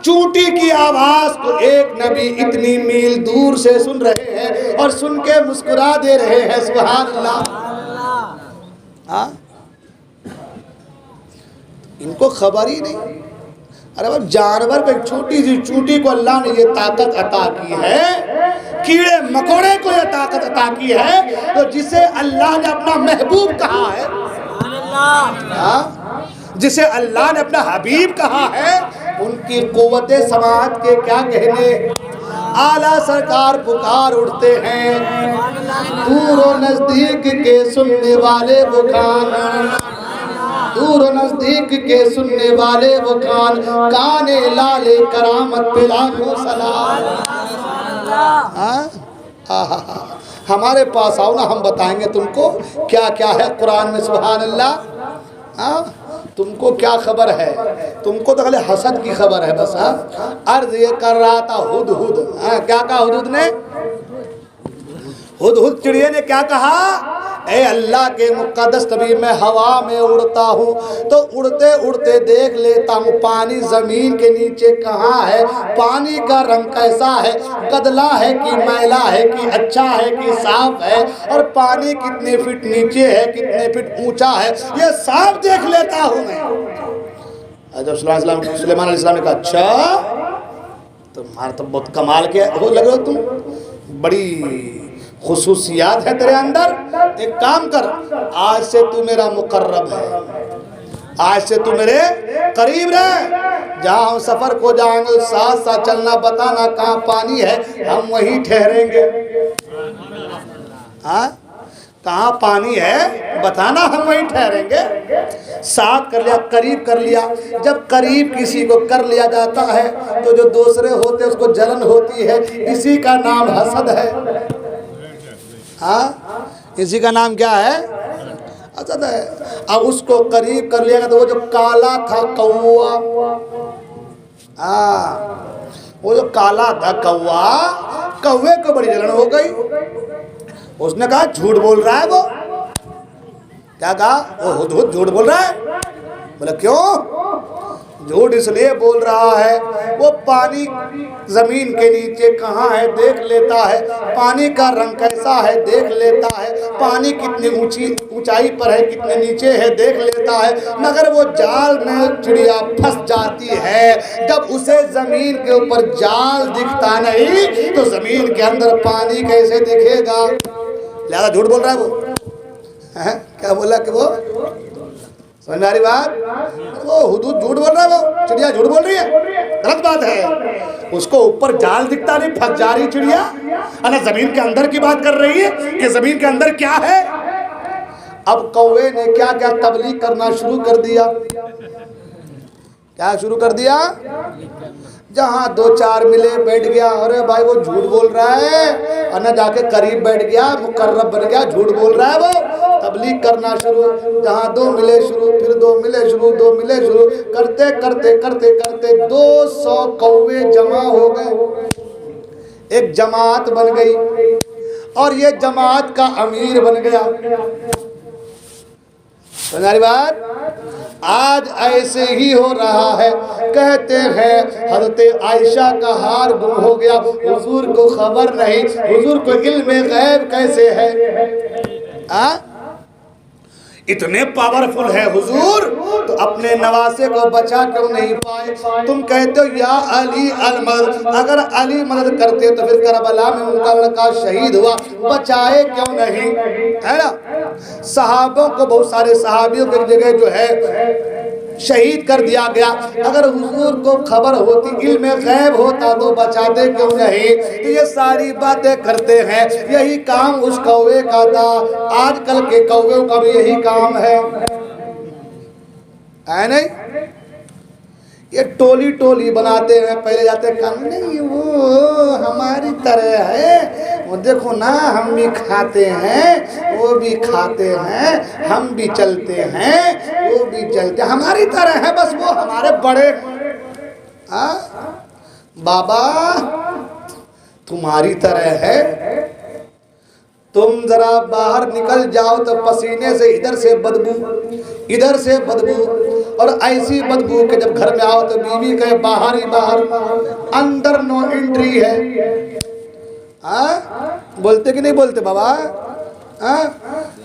چونٹی کی آواز کو ایک نبی اتنی میل دور سے سن رہے ہیں، اور سن کے مسکرا دے رہے ہیں، سبحان اللہ۔ ہاں ان کو خبر ہی نہیں. ارے بھائی جانور پہ چھوٹی سی چونٹی کو اللہ نے یہ طاقت عطا کی ہے, کیڑے مکوڑے کو یہ طاقت عطا کی ہے, تو جسے اللہ نے اپنا محبوب کہا ہے, جسے اللہ نے اپنا حبیب کہا ہے, ان کی قوت سماعت کے کیا کہنے. اعلیٰ سرکار پکار اٹھتے ہیں, دور و نزدیک کے سننے والے وہ کان, دور و نزدیک کے سننے والے وہ کان, کانے لالے کرامت پہ لاکھوں سلام. ہمارے پاس آؤ نا, ہم بتائیں گے تم کو کیا کیا ہے قرآن میں. سبحان اللہ. تم کو کیا خبر ہے, تم کو تو خالی حسد کی خبر ہے بس. عرض یہ کر رہا تھا ہدہد, کیا کہا ہدہد نے, ہدہد چڑیے نے کیا کہا, اے اللہ کے مقدس نبی میں ہوا میں اڑتا ہوں تو اڑتے اڑتے دیکھ لیتا ہوں پانی زمین کے نیچے کہاں ہے, پانی کا رنگ کیسا ہے, گدلا ہے کہ میلا ہے کہ اچھا ہے کہ صاف ہے, اور پانی کتنے فٹ نیچے ہے کتنے فٹ اونچا ہے, یہ صاف دیکھ لیتا ہوں میں. جب سلیمان علیہ السلام نے کہا اچھا تمہارا تو بہت کمال کے ہو لگ رہے ہو, تم بڑی خصوصیات ہے تیرے اندر, ایک کام کر, آج سے تو میرا مقرب ہے, آج سے تو میرے قریب رہ, جہاں ہم سفر کو جائیں گے ساتھ ساتھ چلنا, بتانا کہاں پانی ہے ہم وہیں ٹھہریں گے. کہاں پانی ہے بتانا ہم وہیں ٹھہریں گے. ساتھ کر لیا, قریب کر لیا. جب قریب کسی کو کر لیا جاتا ہے تو جو دوسرے ہوتے اس کو جلن ہوتی ہے, اسی کا نام حسد ہے. اسی کا نام کیا ہے, حسد ہے. اب اس کو قریب کر لیا گا تو وہ جو کالا تھا کوا, وہ جو کالا تھا کوا, کوے کو بڑی جلن ہو گئی. اس نے کہا جھوٹ بول رہا ہے وہ. کیا کہا, وہ ہدہد جھوٹ بول رہا ہے. بولا کیوں, جھوٹ اس لیے بول رہا ہے وہ پانی زمین کے نیچے کہاں ہے دیکھ لیتا ہے, پانی کا رنگ کیسا ہے دیکھ لیتا ہے, پانی کتنی اونچائی پر ہے کتنے نیچے ہے دیکھ لیتا ہے, مگر وہ جال میں چڑیا پھنس جاتی ہے. جب اسے زمین کے اوپر جال دکھتا نہیں تو زمین کے اندر پانی کیسے دکھے گا. لہذا جھوٹ بول رہا ہے وہ. کیا بولا کہ وہ, سمجھ میں آ رہی بات, وہ ہدہد جھوٹ بول رہا ہے, وہ چڑیا جھوٹ بول رہی ہے, غلط بات ہے. اس کو اوپر جال دکھتا نہیں, پھنس جا رہی چڑیا, انا زمین کے اندر کی بات کر رہی ہے کہ زمین کے اندر کیا ہے. اب کوے نے کیا کیا تبلیغ کرنا شروع کر دیا. کیا شروع کر دیا, جہاں دو چار ملے بیٹھ گیا, ارے بھائی وہ جھوٹ بول رہا ہے, انا جا کے قریب بیٹھ گیا, مقرب بن گیا, جھوٹ بول رہا ہے وہ, تبلیغ کرنا شروع. جہاں دو ملے شروع, پھر دو ملے شروع, دو ملے شروع, کرتے کرتے کرتے کرتے 200 کوے جمع ہو گئے, ایک جماعت بن گئی, اور یہ جماعت کا امیر بن گیا. سمجھاری بات. آج ایسے ہی ہو رہا ہے. کہتے ہیں حضرت عائشہ کا ہار گم ہو گیا, حضور کو خبر نہیں, حضور کو علم غیب کیسے ہے. اتنے پاورفل ہے حضور, تو اپنے نواسے کو بچا کیوں نہیں پائے. تم کہتے ہو یا علی المدد, اگر علی مدد کرتے تو پھر کربلا میں ان کا لڑکا شہید ہوا, بچائے کیوں نہیں, ہے نا. صحابوں کو, بہت سارے صحابیوں کی جگہ جو ہے شہید کر دیا گیا. اگر حضور کو خبر ہوتی, علم غیب ہوتا تو بچاتے کیوں نہیں. یہ ساری باتیں کرتے ہیں, یہی کام اس کوے کا تھا. آج کل کے کووں کا بھی یہی کام ہے نہیں. یہ ٹولی ٹولی بناتے ہیں, پہلے جاتے کام نہیں وہ ہماری طرح ہے, وہ دیکھو نا ہم بھی کھاتے ہیں وہ بھی کھاتے ہیں, ہم بھی چلتے ہیں وہ بھی چلتے ہیں, ہماری طرح ہے, بس وہ ہمارے بڑے. بابا تمہاری طرح ہے, تم ذرا باہر نکل جاؤ تو پسینے سے ادھر سے بدبو, ادھر سے بدبو, اور ایسی بدبو کہ جب گھر میں آؤ تو بیوی کہے باہر ہی باہر, اندر نو انٹری ہے. بولتے کہ نہیں بولتے بابا,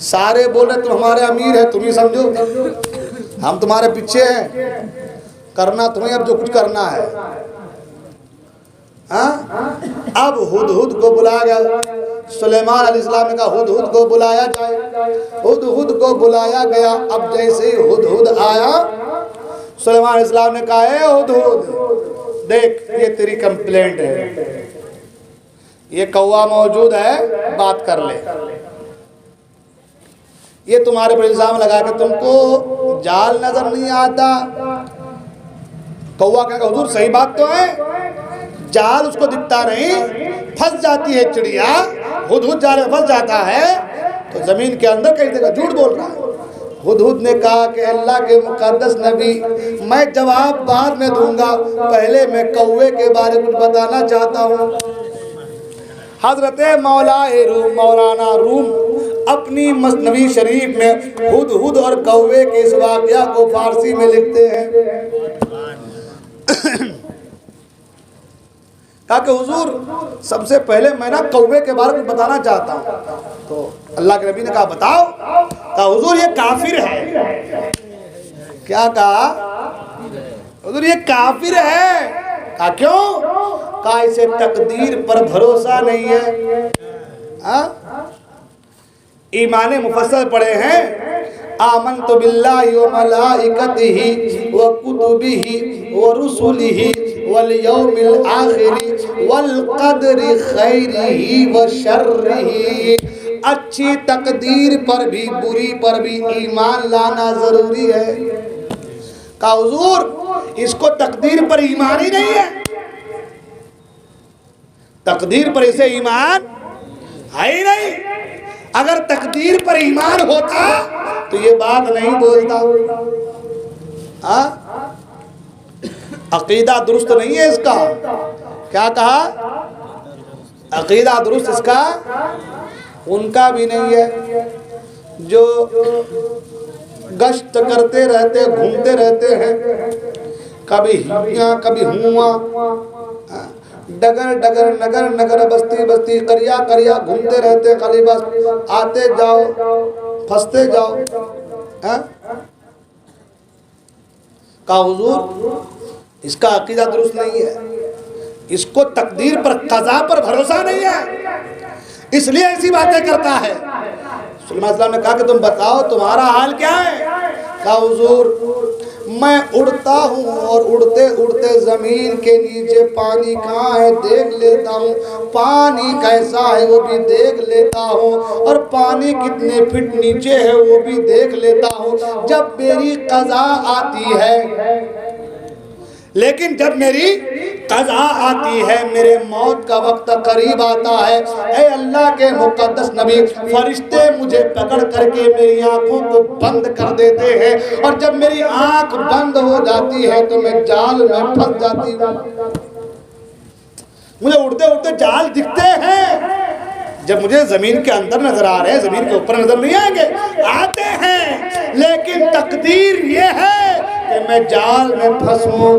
سارے بول رہے تم ہمارے امیر ہیں، تم ہی سمجھو، ہم تمہارے پیچھے ہیں، کرنا تمہیں اب جو کچھ کرنا ہے۔ اب ہدہد کو بلایا گیا، سلیمان علیہ السلام نے کہا ہدہد کو بلایا جائے، ہدہد کو بلایا گیا۔ اب جیسے ہی ہدہد آیا، سلیمان علیہ السلام نے کہا اے ہدہد دیکھ یہ تیری کمپلینٹ ہے، یہ کوا موجود ہے، بات کر لے۔ یہ تمہارے پر الزام لگا کہ تم کو جال نظر نہیں آتا۔ کوا کہا حضور صحیح بات تو ہے، جال اس کو دکھتا نہیں، پھنس جاتی ہے چڑیا، ہدہد جال میں پھنس جاتا ہے تو زمین کے اندر کہیں جگہ جھوٹ بول رہا ہے۔ ہدہد نے کہا کہ اللہ کے مقدس نبی میں جواب بعد میں دوں گا، پہلے میں کوے کے بارے میں بتانا چاہتا ہوں۔ حضرت مولانا روم اپنی مثنوی شریف میں ہدہد اور کوے کے اس واقعہ کو فارسی میں لکھتے ہیں۔ کہا کہ حضور سب سے پہلے میں نا کوے کے بارے میں بتانا چاہتا ہوں۔ تو اللہ کے نبی نے کہا بتاؤ۔ کہا حضور یہ کافر ہے۔ کیا کہا؟ حضور یہ کافر ہے۔ کہا کیوں؟ کہا اسے تقدیر پر بھروسہ نہیں ہے۔ ایمان مفصل پڑھے ہیں، آمنت باللہ و ملائکتہ و کتبہ و رسلہ والیوم الآخر والقدر خیرہ و شرہ۔ اچھی تقدیر پر بھی بری پر بھی ایمان لانا ضروری ہے۔ کہا حضور اس کو تقدیر پر ایمان ہی نہیں ہے، تقدیر پر اسے ایمان ہے ہی نہیں۔ اگر تقدیر پر ایمان ہوتا تو یہ بات نہیں بولتا۔ عقیدہ درست نہیں ہے اس کا۔ کیا کہا؟ عقیدہ درست اس کا ان کا بھی نہیں ہے، جو گشت کرتے رہتے گھومتے رہتے ہیں، کبھی ہیاں کبھی ہواں، ڈگر ڈگر نگر نگر بستی بستی قریہ قریہ گھومتے رہتے، خالی بس آتے جاؤ پھنستے جاؤ۔ کہا حضور اس کا عقیدہ درست نہیں ہے، اس کو تقدیر پر قضا پر بھروسہ نہیں ہے، اس لیے ایسی باتیں کرتا ہے۔ سلیمان علیہ السلام نے کہا کہ تم بتاؤ تمہارا حال کیا ہے؟ کہا حضور میں اڑتا ہوں اور اڑتے اڑتے زمین کے نیچے پانی کہاں ہے دیکھ لیتا ہوں، پانی کیسا ہے وہ بھی دیکھ لیتا ہوں، اور پانی کتنے فٹ نیچے ہے وہ بھی دیکھ لیتا ہوں۔ جب میری قضا آتی ہے، لیکن جب میری قضا آتی ہے، میرے موت کا وقت قریب آتا ہے، اے اللہ کے مقدس نبی فرشتے مجھے پکڑ کر کے میری آنکھوں کو بند کر دیتے ہیں، اور جب میری آنکھ بند ہو جاتی ہے تو میں جال میں پھنس جاتی ہوں۔ مجھے اڑتے اڑتے جال دکھتے ہیں، جب مجھے زمین کے اندر نظر آ رہے ہیں، زمین کے اوپر نظر نہیں آئیں گے، آتے ہیں، لیکن تقدیر یہ ہے کہ میں جال میں پھنسوں۔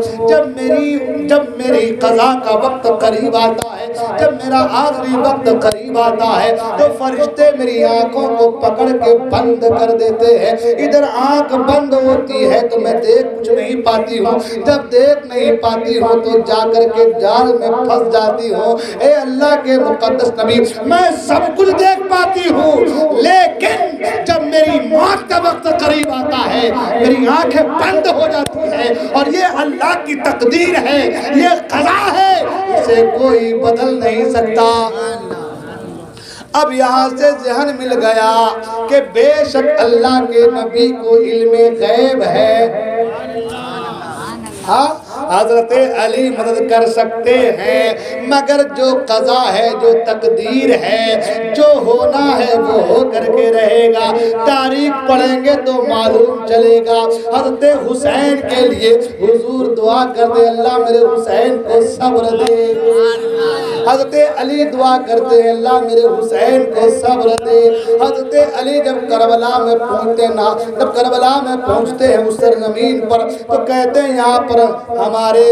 جب میری قضا کا وقت قریب آتا ہے، جب میرا آخری وقت قریب آتا ہے تو فرشتے میری آنکھوں کو پکڑ کے بند کر دیتے ہیں۔ ادھر آنکھ بند ہوتی ہے تو میں دیکھ کچھ نہیں پاتی ہوں، جب دیکھ نہیں پاتی ہوں تو جا کر کے جال میں پھنس جاتی ہوں۔ اے اللہ کے مقدس نبی میں سب کچھ دیکھ پاتی ہوں، لیکن جب میری موت کا وقت قریب آتا ہے میری آنکھیں بند ہو جاتی ہیں، اور یہ اللہ کی تقدیر ہے، یہ قضا ہے، اسے کوئی بدل نہیں سکتا۔ اب یہاں سے ذہن مل گیا کہ بے شک اللہ کے نبی کو علم غیب ہے۔ حضرت علی مدد کر سکتے ہیں، مگر جو قضا ہے، جو تقدیر ہے، جو ہونا ہے وہ ہو کر کے رہے گا۔ تاریخ پڑھیں گے تو معلوم چلے گا۔ حضرت حسین کے لیے حضور دعا کر دے اللہ میرے حسین کو صبر دے۔ حضرت علی دعا کرتے ہیں اللہ میرے حسین کو صبر دے۔ حضرت علی جب کربلا میں پہنچتے ہیں اس سرزمین پر تو کہتے ہیں یہاں پر ہمارے ہمارے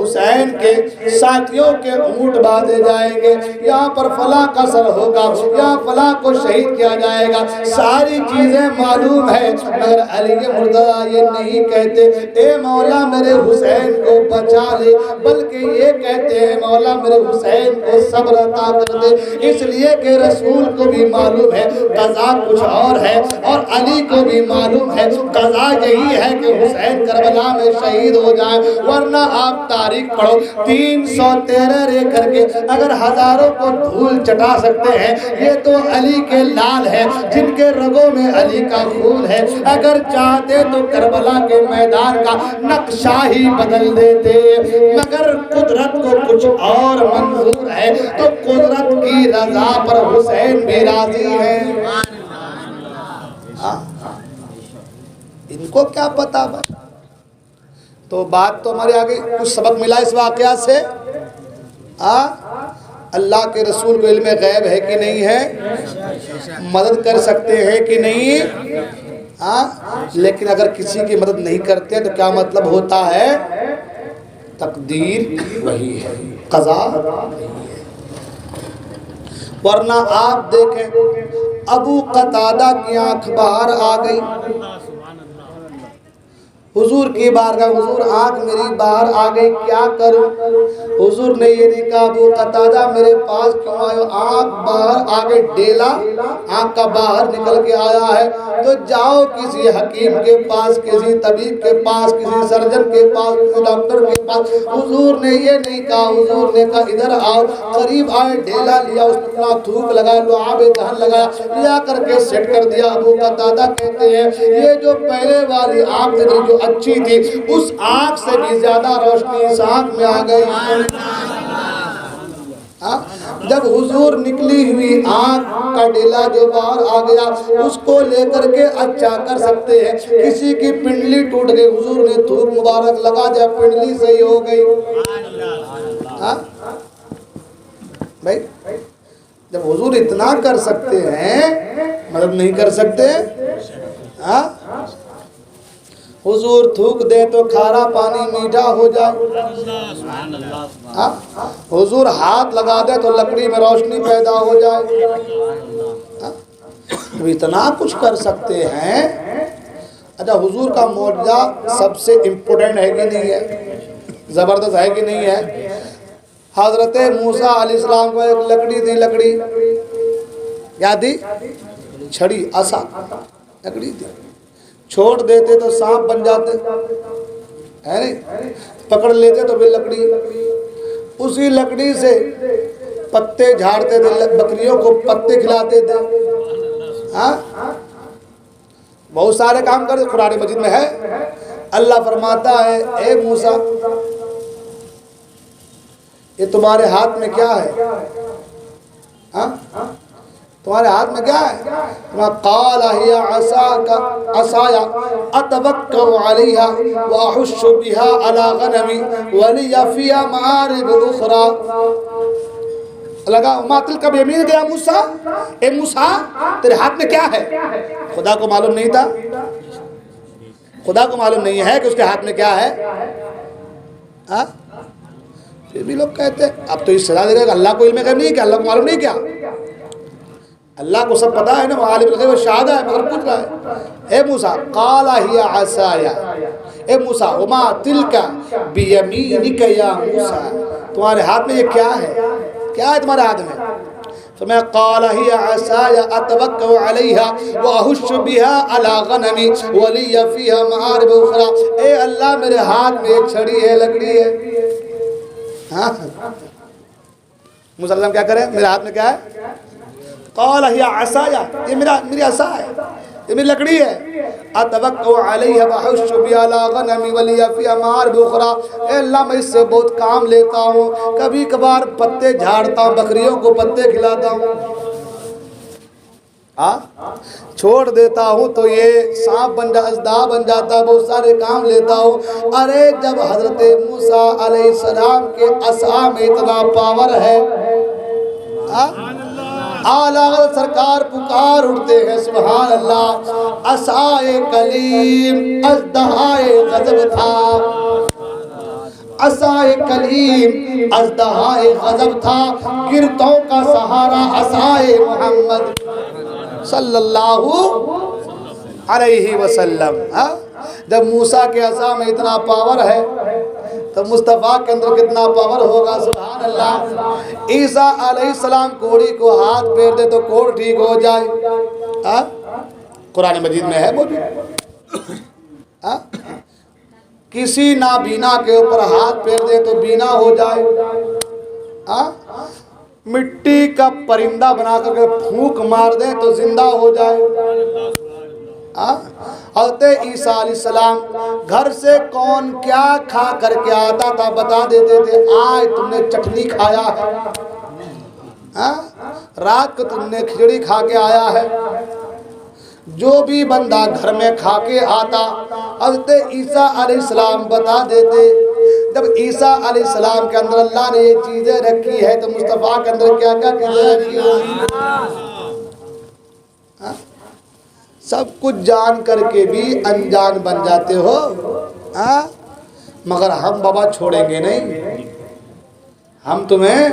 حسین کے ساتھیوں کے اونٹ باندھے جائیں گے، یہاں پر فلاں کا سر ہوگا، یہاں فلاں کو شہید کیا جائے گا، ساری چیزیں معلوم ہے، مگر علی مرتضیٰ یہ نہیں کہتے اے مولا میرے حسین کو بچا لے، بلکہ یہ کہتے ہیں مولا میرے حسین کو صبر عطا کر دے، اس لیے کہ رسول کو بھی معلوم ہے قضا کچھ اور ہے، اور علی کو بھی معلوم ہے قضا یہی ہے کہ حسین کربلا میں شہید ہو جائے، ورنہ آپ تاریخ پڑھو 313 رے کر کے اگر ہزاروں کو دھول چٹا سکتے ہیں، یہ تو علی کے لال ہے جن کے رگوں میں علی کا خون ہے، اگر چاہتے تو کربلا کے میدان کا نقشہ ہی بدل دیتے، مگر قدرت کو کچھ اور منظور ہے، تو قدرت کی رضا پر حسین بھی راضی ہے۔ ان کو کیا پتا بھائی؟ تو بات تو ہمارے آگے کچھ سبق ملا اس واقعہ سے۔ اللہ کے رسول کو علم غیب ہے کہ نہیں ہے؟ مدد کر سکتے ہیں کہ نہیں؟ لیکن اگر کسی کی مدد نہیں کرتے تو کیا مطلب ہوتا ہے؟ تقدیر وہی ہے، قضا وہی ہے۔ ورنہ آپ دیکھیں ابو قتادہ کی آنکھ باہر آ گئی، حضور کی بارگاہ، حضور آنکھ میری باہر آ گئی، کیا کروں؟ حضور نے یہ نہیں کہا ابو قتادہ میرے پاس کیوں آئے ہو؟ آنکھ باہر آ گئی، ڈیلا آنکھ کا باہر نکل کے آیا ہے تو جاؤ کسی حکیم کے پاس، کسی طبیب کے پاس، کسی سرجن کے پاس، کسی ڈاکٹر کے پاس۔ حضور نے یہ نہیں کہا، حضور نے کہا ادھر آؤ، قریب آئے، ڈیلا لیا، اس میں اپنا تھوک لگایا، لعاب دہن لگایا، لیا کر کے سیٹ کر دیا۔ ابو قتادہ کہتے ہیں یہ جو پہلے والی آنکھ تھی جو اچھی تھی، اس آنکھ سے بھی زیادہ روشنی اس آنکھ میں آ گئی۔ جب حضور نکلی ہوئی آنکھ کا ڈیلا جو باہر آ گیا، اس کو لے کر کے اچھا کر سکتے ہیں۔ کسی کی پنڈلی ٹوٹ گئی، حضور نے تھوک مبارک لگا دیا، پنڈلی صحیح ہو گئی۔ بھائی جب حضور اتنا کر سکتے ہیں، مدد نہیں کر سکتے؟ حضور تھوک دے تو کھارا پانی میٹھا ہو جائے، حضور ہاتھ لگا دے تو لکڑی میں روشنی پیدا ہو جائے، تو اتنا کچھ کر سکتے ہیں۔ اچھا حضور کا معجزہ سب سے امپورٹنٹ ہے کہ نہیں ہے؟ زبردست ہے کہ نہیں ہے؟ حضرت موسیٰ علیہ السلام کو ایک لکڑی تھی، لکڑی کیا تھی؟ چھڑی، عصا، لکڑی تھی، چھوڑ دیتے تو سانپ بن جاتے، ہے نہیں؟ پکڑ لیتے تو بھی لکڑی، اسی لکڑی سے پتے جھاڑتے تھے، بکریوں کو پتے کھلاتے تھے، بہت سارے کام کرتے۔ قرآن مجید میں ہے، اللہ فرماتا ہے اے موسیٰ یہ تمہارے ہاتھ میں کیا ہے؟ تمہارے ہاتھ میں کیا ہے؟ قال ہی عصای اتوکل علیہا واحش بها علی غنمی ولی فیہا معارب اخری۔ لگا ما تلک بیمینک یا موسیٰ، اے موسیٰ تیرے ہاتھ میں کیا ہے؟ خدا کو معلوم نہیں تھا، خدا کو معلوم نہیں ہے کہ اس کے ہاتھ میں کیا ہے؟ پھر بھی لوگ کہتے ہیں اب تو اس سزا دے گا کہ اللہ کو علم غیب نہیں کیا، اللہ کو معلوم نہیں کیا؟ اللہ کو سب پتا ہے نا، عالم الغیب والشہادہ ہے، مگر پوچھ رہا ہے اے موسیٰ قال ہی عصای، اے موسیٰ وما تلک بیمینک یا موسیٰ، تمہارے ہاتھ میں یہ کیا ہے؟ کیا ہے تمہارے ہاتھ میں؟ فرمایا قال ہی عصای اتوکل علیہا واحش بها علی غنمی ولی فیہا معارب اخری۔ اے اللہ میرے ہاتھ میں ایک چھڑی ہے، لکڑی ہے۔ موسیٰ علیہ السلام کیا کریں؟ میرے ہاتھ میں کیا ہے؟ قال ہی عصای، یہ میری عصا ہے، یہ میری لکڑی ہے۔ اتوکل علیہا واحش بها علی غنمی ولی فیہا معارب اخری۔ اے اللہ میں اس سے بہت کام لیتا ہوں، کبھی کبھار پتے جھاڑتا ہوں، بکریوں کو پتے کھلاتا ہوں، چھوڑ دیتا ہوں تو یہ سانپ بن جاتا، اژدہا بن جاتا، بہت سارے کام لیتا ہوں۔ ارے جب حضرت موسیٰ علیہ السلام کے عصا میں اتنا پاور ہے، اعلیٰ سرکار پکار اٹھتے ہیں سبحان اللہ، عصائے کلیم اژدہائے غضب تھا، عصائے کلیم اژدہائے غضب تھا، گرتوں کا سہارا عصائے محمد صلی اللہ علیہ وسلم۔ جب موسیٰ کے عصا میں اتنا پاور ہے تو مصطفیٰ کے اندر کتنا پاور ہوگا، سبحان اللہ۔ عیسیٰ علیہ السلام کوڑی کو ہاتھ پھیر دے تو کوڑ ٹھیک ہو جائے، قرآن مجید میں ہے موجود۔ کسی نابینا کے اوپر ہاتھ پھیر دے تو بینا ہو جائے، مٹی کا پرندہ بنا کر کے پھونک مار دے تو زندہ ہو جائے۔ حضرت عیسیٰ علیہ السلام گھر سے کون کیا کھا کر کے آتا تھا بتا دیتے تھے، آج تم نے چٹنی کھایا ہے، رات کو تم نے کھچڑی کھا کے آیا ہے۔ جو بھی بندہ گھر میں کھا کے آتا حضرت عیسیٰ علیہ السلام بتا دیتے۔ جب عیسیٰ علیہ السلام کے اندر اللہ نے یہ چیزیں رکھی ہے تو مصطفیٰ کے اندر کیا کیا چیزیں رکھی ہوگی؟ سب کچھ جان کر کے بھی انجان بن جاتے ہو، مگر ہم بابا چھوڑیں گے نہیں، ہم تمہیں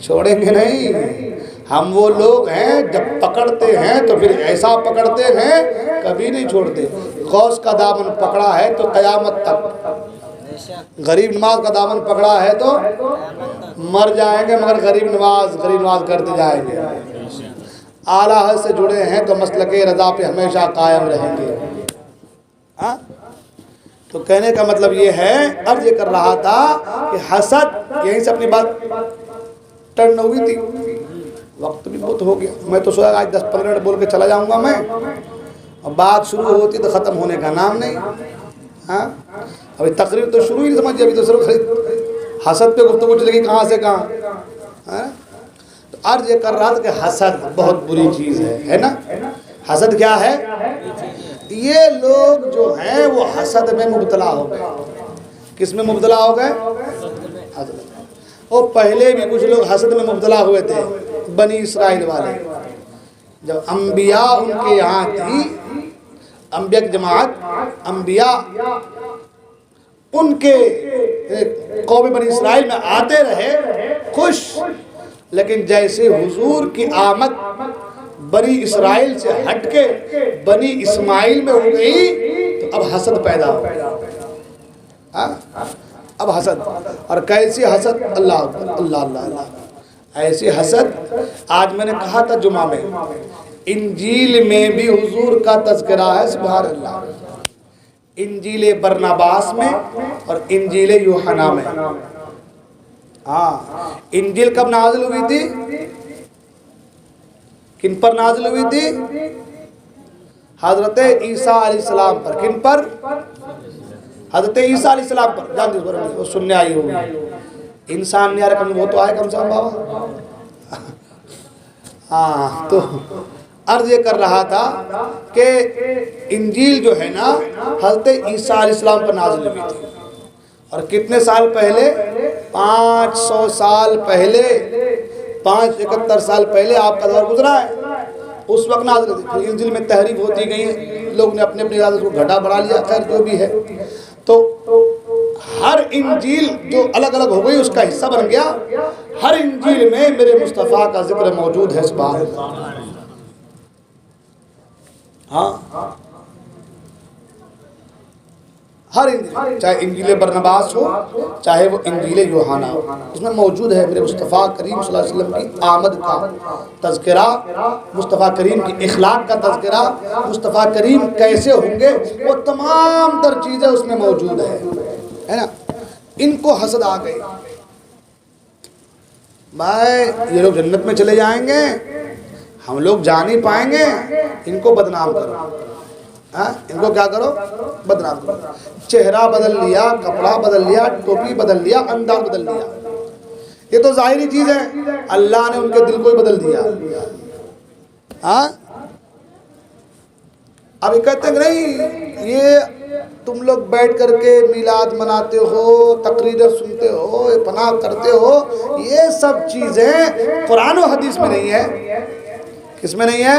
چھوڑیں گے نہیں۔ ہم وہ لوگ ہیں جب پکڑتے ہیں تو پھر ایسا پکڑتے ہیں کبھی نہیں چھوڑتے۔ غوث کا دامن پکڑا ہے تو قیامت تک، غریب نواز کا دامن پکڑا ہے تو مر جائیں گے مگر غریب نواز کرتے جائیں گے۔ اعلیٰ حضرت سے جڑے ہیں تو مسلک رضا پہ ہمیشہ قائم رہیں گے۔ تو کہنے کا مطلب یہ ہے، عرض یہ کر رہا تھا کہ حسد، یہیں سے اپنی بات ٹرن ہوئی تھی، وقت بھی بہت ہو گیا، میں تو سوچا آج 10-15 منٹ بول کے چلا جاؤں گا میں، اور بات شروع ہوتی تو ختم ہونے کا نام نہیں۔ ابھی تقریر تو شروع ہی نہیں سمجھ، ابھی تو صرف حسد پہ گفتگو چلے گی کہاں سے کہاں۔ تو عرض یہ کر رہا تھا کہ حسد بہت بری چیز ہے نا۔ حسد کیا ہے؟ یہ لوگ جو ہیں وہ حسد میں مبتلا ہو گئے۔ کس میں مبتلا ہو گئے؟ حسد۔ اور پہلے بھی کچھ لوگ حسد میں مبتلا ہوئے تھے، بنی اسرائیل والے، جب انبیاء ان کے یہاں تھی، انبیاء کی جماعت، انبیاء ان کے قوم بنی اسرائیل میں آتے رہے خوش، لیکن جیسے حضور کی آمد بنی اسرائیل سے ہٹ کے بنی اسماعیل میں ہو گئی تو اب حسد پیدا ہو گیا۔ اب حسد، اور کیسی حسد، اللہ ایسی حسد۔ آج میں نے کہا تھا جمعہ میں، انجیل میں بھی حضور کا تذکرہ ہے، سبحان اللہ، انجیل برناباس میں اور انجیل یوحنا میں۔ انجیل کب نازل ہوئی تھی؟ کن پر نازل ہوئی تھی؟ حضرت عیسیٰ علیہ السلام پر۔ کن پر؟ حضرت عیسیٰ علیہ السلام پر۔ جان دیس پر وہ سننے آئی ہوگی، انسان نہیں آ رہا، وہ تو آئے کم سے کم بابا۔ تو عرض یہ کر رہا تھا کہ انجیل جو ہے نا حضرت عیسیٰ علیہ السلام پر نازل ہوئی تھی، اور کتنے سال پہلے؟ 500 سال پہلے، 571 سال پہلے آپ کا دور گزرا ہے، اس وقت نازل ہوئی تھی۔ انجیل میں تحریف ہوتی گئی، لوگ نے اپنے اپنے ارادے کو گھٹا بڑھا لیا، خیر جو بھی ہے۔ تو ہر انجیل جو الگ الگ ہو گئی اس کا حصہ بن گیا، ہر انجیل میں میرے مصطفیٰ کا ذکر موجود ہے، سبحان اللہ۔ ہر انجیل، چاہے انجیل برناباس ہو چاہے وہ انجیل یوحنا ہو، اس میں موجود ہے میرے مصطفیٰ کریم صلی اللہ علیہ وسلم کی آمد کا تذکرہ، مصطفیٰ کریم کی اخلاق کا تذکرہ، مصطفیٰ کریم کیسے ہوں گے، وہ تمام تر چیزیں اس میں موجود ہے نا۔ ان کو حسد آ گئی، بھائی یہ لوگ جنت میں چلے جائیں گے، ہم لوگ جا نہیں پائیں گے، ان کو بدنام کرو، ان کو کیا کرو؟ بدنام کرو۔ چہرہ بدل لیا، کپڑا بدل لیا، ٹوپی بدل لیا، انداز بدل لیا، یہ تو ظاہری چیز ہے، اللہ نے ان کے دل کو ہی بدل دیا۔ ابھی کہتے ہیں نہیں یہ تم لوگ بیٹھ کر کے میلاد مناتے ہو، تقریریں سنتے ہو، پناہ کرتے ہو، یہ سب چیزیں قرآن و حدیث میں نہیں ہے۔ کس میں نہیں ہے؟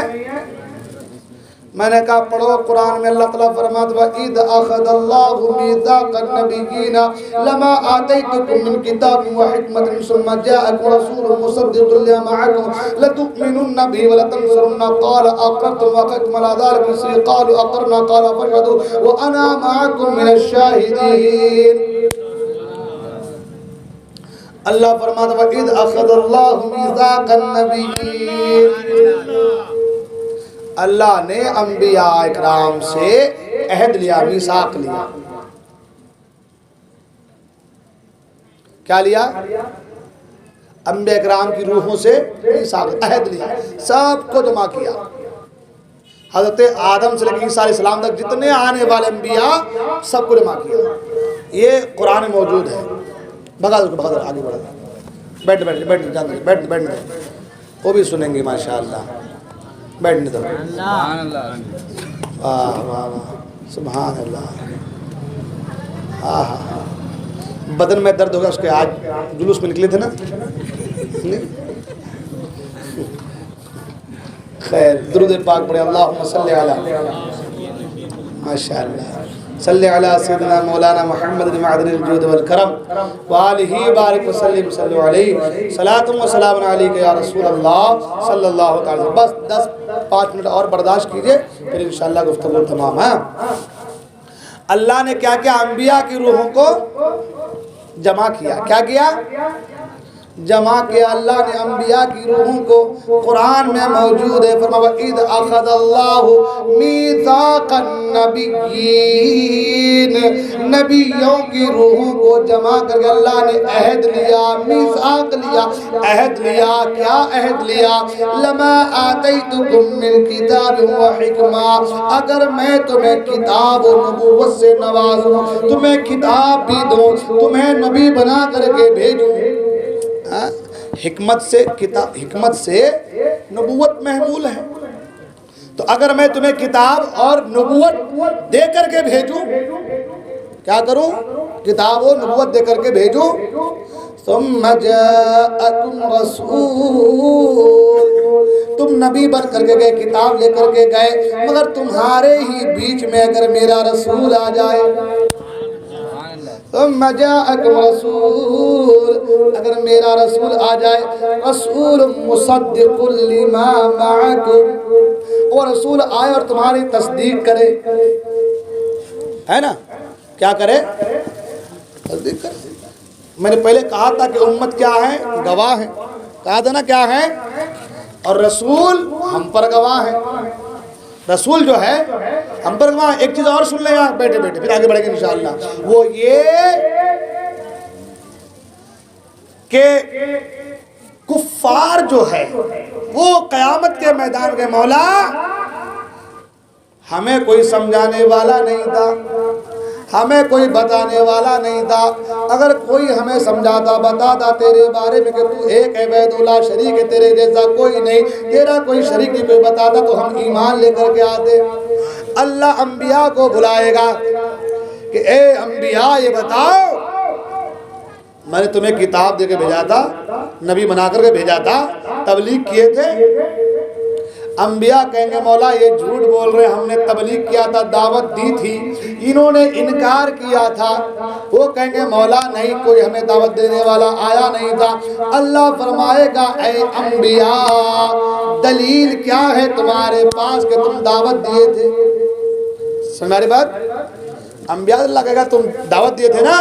میں نے کہا پڑھو قرآن میں اللہ تعالیٰ فرماتا ہے وَإِذْ أَخَذَ اللَّهُ مِيثَاقَ النَّبِيِّينَ لَمَا آتَيْتُكُم مِّن كِتَابٍ وَحِكْمَةٍ ثُمَّ جَاءَكُمْ رَسُولٌ مُصَدِّقٌ لِّمَا مَعَكُمْ لَتُؤْمِنُنَّ بِهِ وَلَتَنصُرُنَّهُ قَالَ أَقْرَرْتُمْ وَأَخَذْتُمْ عَلَىٰ ذَٰلِكُمْ إِصْرِي قَالُوا أَقْرَرْنَا قَالَ فَاشْهَدُوا وَأَنَا مَعَكُم مِّنَ الشَّاهِدِينَ۔ اللہ فرماتا ہے وَإِذْ أَخَذَ اللَّهُ مِيثَاقَ النَّبِيِّينَ، اللہ نے انبیاء اکرام سے عہد لیا، میثاق لیا۔ کیا لیا؟ انبیاء اکرام کی روحوں سے میثاق، عہد لیا، سب کو جمع کیا۔ حضرت آدم سے لے کے عیسیٰ علیہ السلام تک جتنے آنے والے انبیاء سب کو جمع کیا۔ یہ قرآن میں موجود ہے۔ بھگا دو آگے بڑھا، بیٹھ وہ بھی سنیں گے ماشاءاللہ۔ بیٹھنے دو۔ واہ واہ واہ، سبحان اللہ۔ بدن میں درد ہوگا اس کے، آج جلوس میں نکلے تھے نا۔ خیر، درود پاک پڑھے، اللہم صلی علی، ماشاءاللہ صلی علی سیدنا مولانا محمد معدن الجود والکرم وآلہ بارک وسلم صلی علیہ صلاۃ و سلام علیک یا رسول اللہ صلی اللہ تعالی وسلم۔ بس 10-5 منٹ اور برداشت کیجئے، پھر انشاءاللہ گفتگو تمام ہے۔ اللہ نے کیا کیا؟ انبیاء کی روحوں کو جمع کیا۔ کیا کیا؟ جمع کیا اللہ نے انبیاء کی روحوں کو۔ قرآن میں موجود ہے، فرمایا وَإِذْ أَخَذَ اللَّهُ مِيثَاقَ النَّبِيِّينَ، نبیوں کی روحوں کو جمع کر کے اللہ نے عہد لیا، میثاق لیا، عہد لیا۔ کیا عہد لیا؟ لَمَا آتَيْتُكُم مِّن كِتَابٍ وَحِكْمَةٍ، اگر میں تمہیں کتاب و نبوت سے نوازوں، تمہیں کتاب بھی دوں، تمہیں نبی بنا کر کے بھیجوں۔ حکمت سے نبوت محمول ہے، تو اگر میں تمہیں کتاب اور نبوت دے کر کے بھیجوں، کیا کروں؟ کتاب و نبوت دے کر کے بھیجوں۔ ثم جاءکم رسول، تم نبی بن کر کے گئے، کتاب لے کر کے گئے، مگر تمہارے ہی بیچ میں اگر میرا رسول آ جائے، ثم جاءکم رسول، اگر میرا رسول آ جائے، رسول مصدق لما معکم، وہ رسول آئے اور تمہاری تصدیق کرے، ہے نا؟ کیا کرے؟ تصدیق کرے۔ میں نے پہلے کہا تھا کہ امت کیا ہے؟ گواہ ہے، کہا تھا نا کیا ہے؟ اور رسول ہم پر گواہ ہے۔ رسول جو ہے ہم پر گواہ۔ ایک چیز اور سن لیں یار، بیٹھے پھر آگے بڑھیں گے انشاءاللہ، وہ یہ کہ کفار جو ہے وہ قیامت کے میدان کے مولا ہمیں کوئی سمجھانے والا نہیں تھا، ہمیں کوئی بتانے والا نہیں تھا۔ اگر کوئی ہمیں سمجھاتا بتاتا تیرے بارے میں کہ تو ایک ہے، وحدہ لا شریک ہے، تیرے جیسا کوئی نہیں، تیرا کوئی شریک نہیں، کوئی بتاتا تو ہم ایمان لے کر کے آتے۔ اللہ انبیاء کو بلائے گا کہ اے انبیاء یہ بتاؤ، میں نے تمہیں کتاب دے کے بھیجا تھا، نبی بنا کر کے بھیجا تھا، تبلیغ کیے تھے۔ انبیاء کہیں گے مولا یہ جھوٹ بول رہے، ہم نے تبلیغ کیا تھا، دعوت دی تھی، انہوں نے انکار کیا تھا۔ وہ کہیں گے مولا نہیں، کوئی ہمیں دعوت دینے والا آیا نہیں تھا۔ اللہ فرمائے گا اے انبیاء دلیل کیا ہے تمہارے پاس کہ تم دعوت دیے تھے؟ سمجھ میری بات؟ انبیاء اللہ کہے گا تم دعوت دیے تھے نا،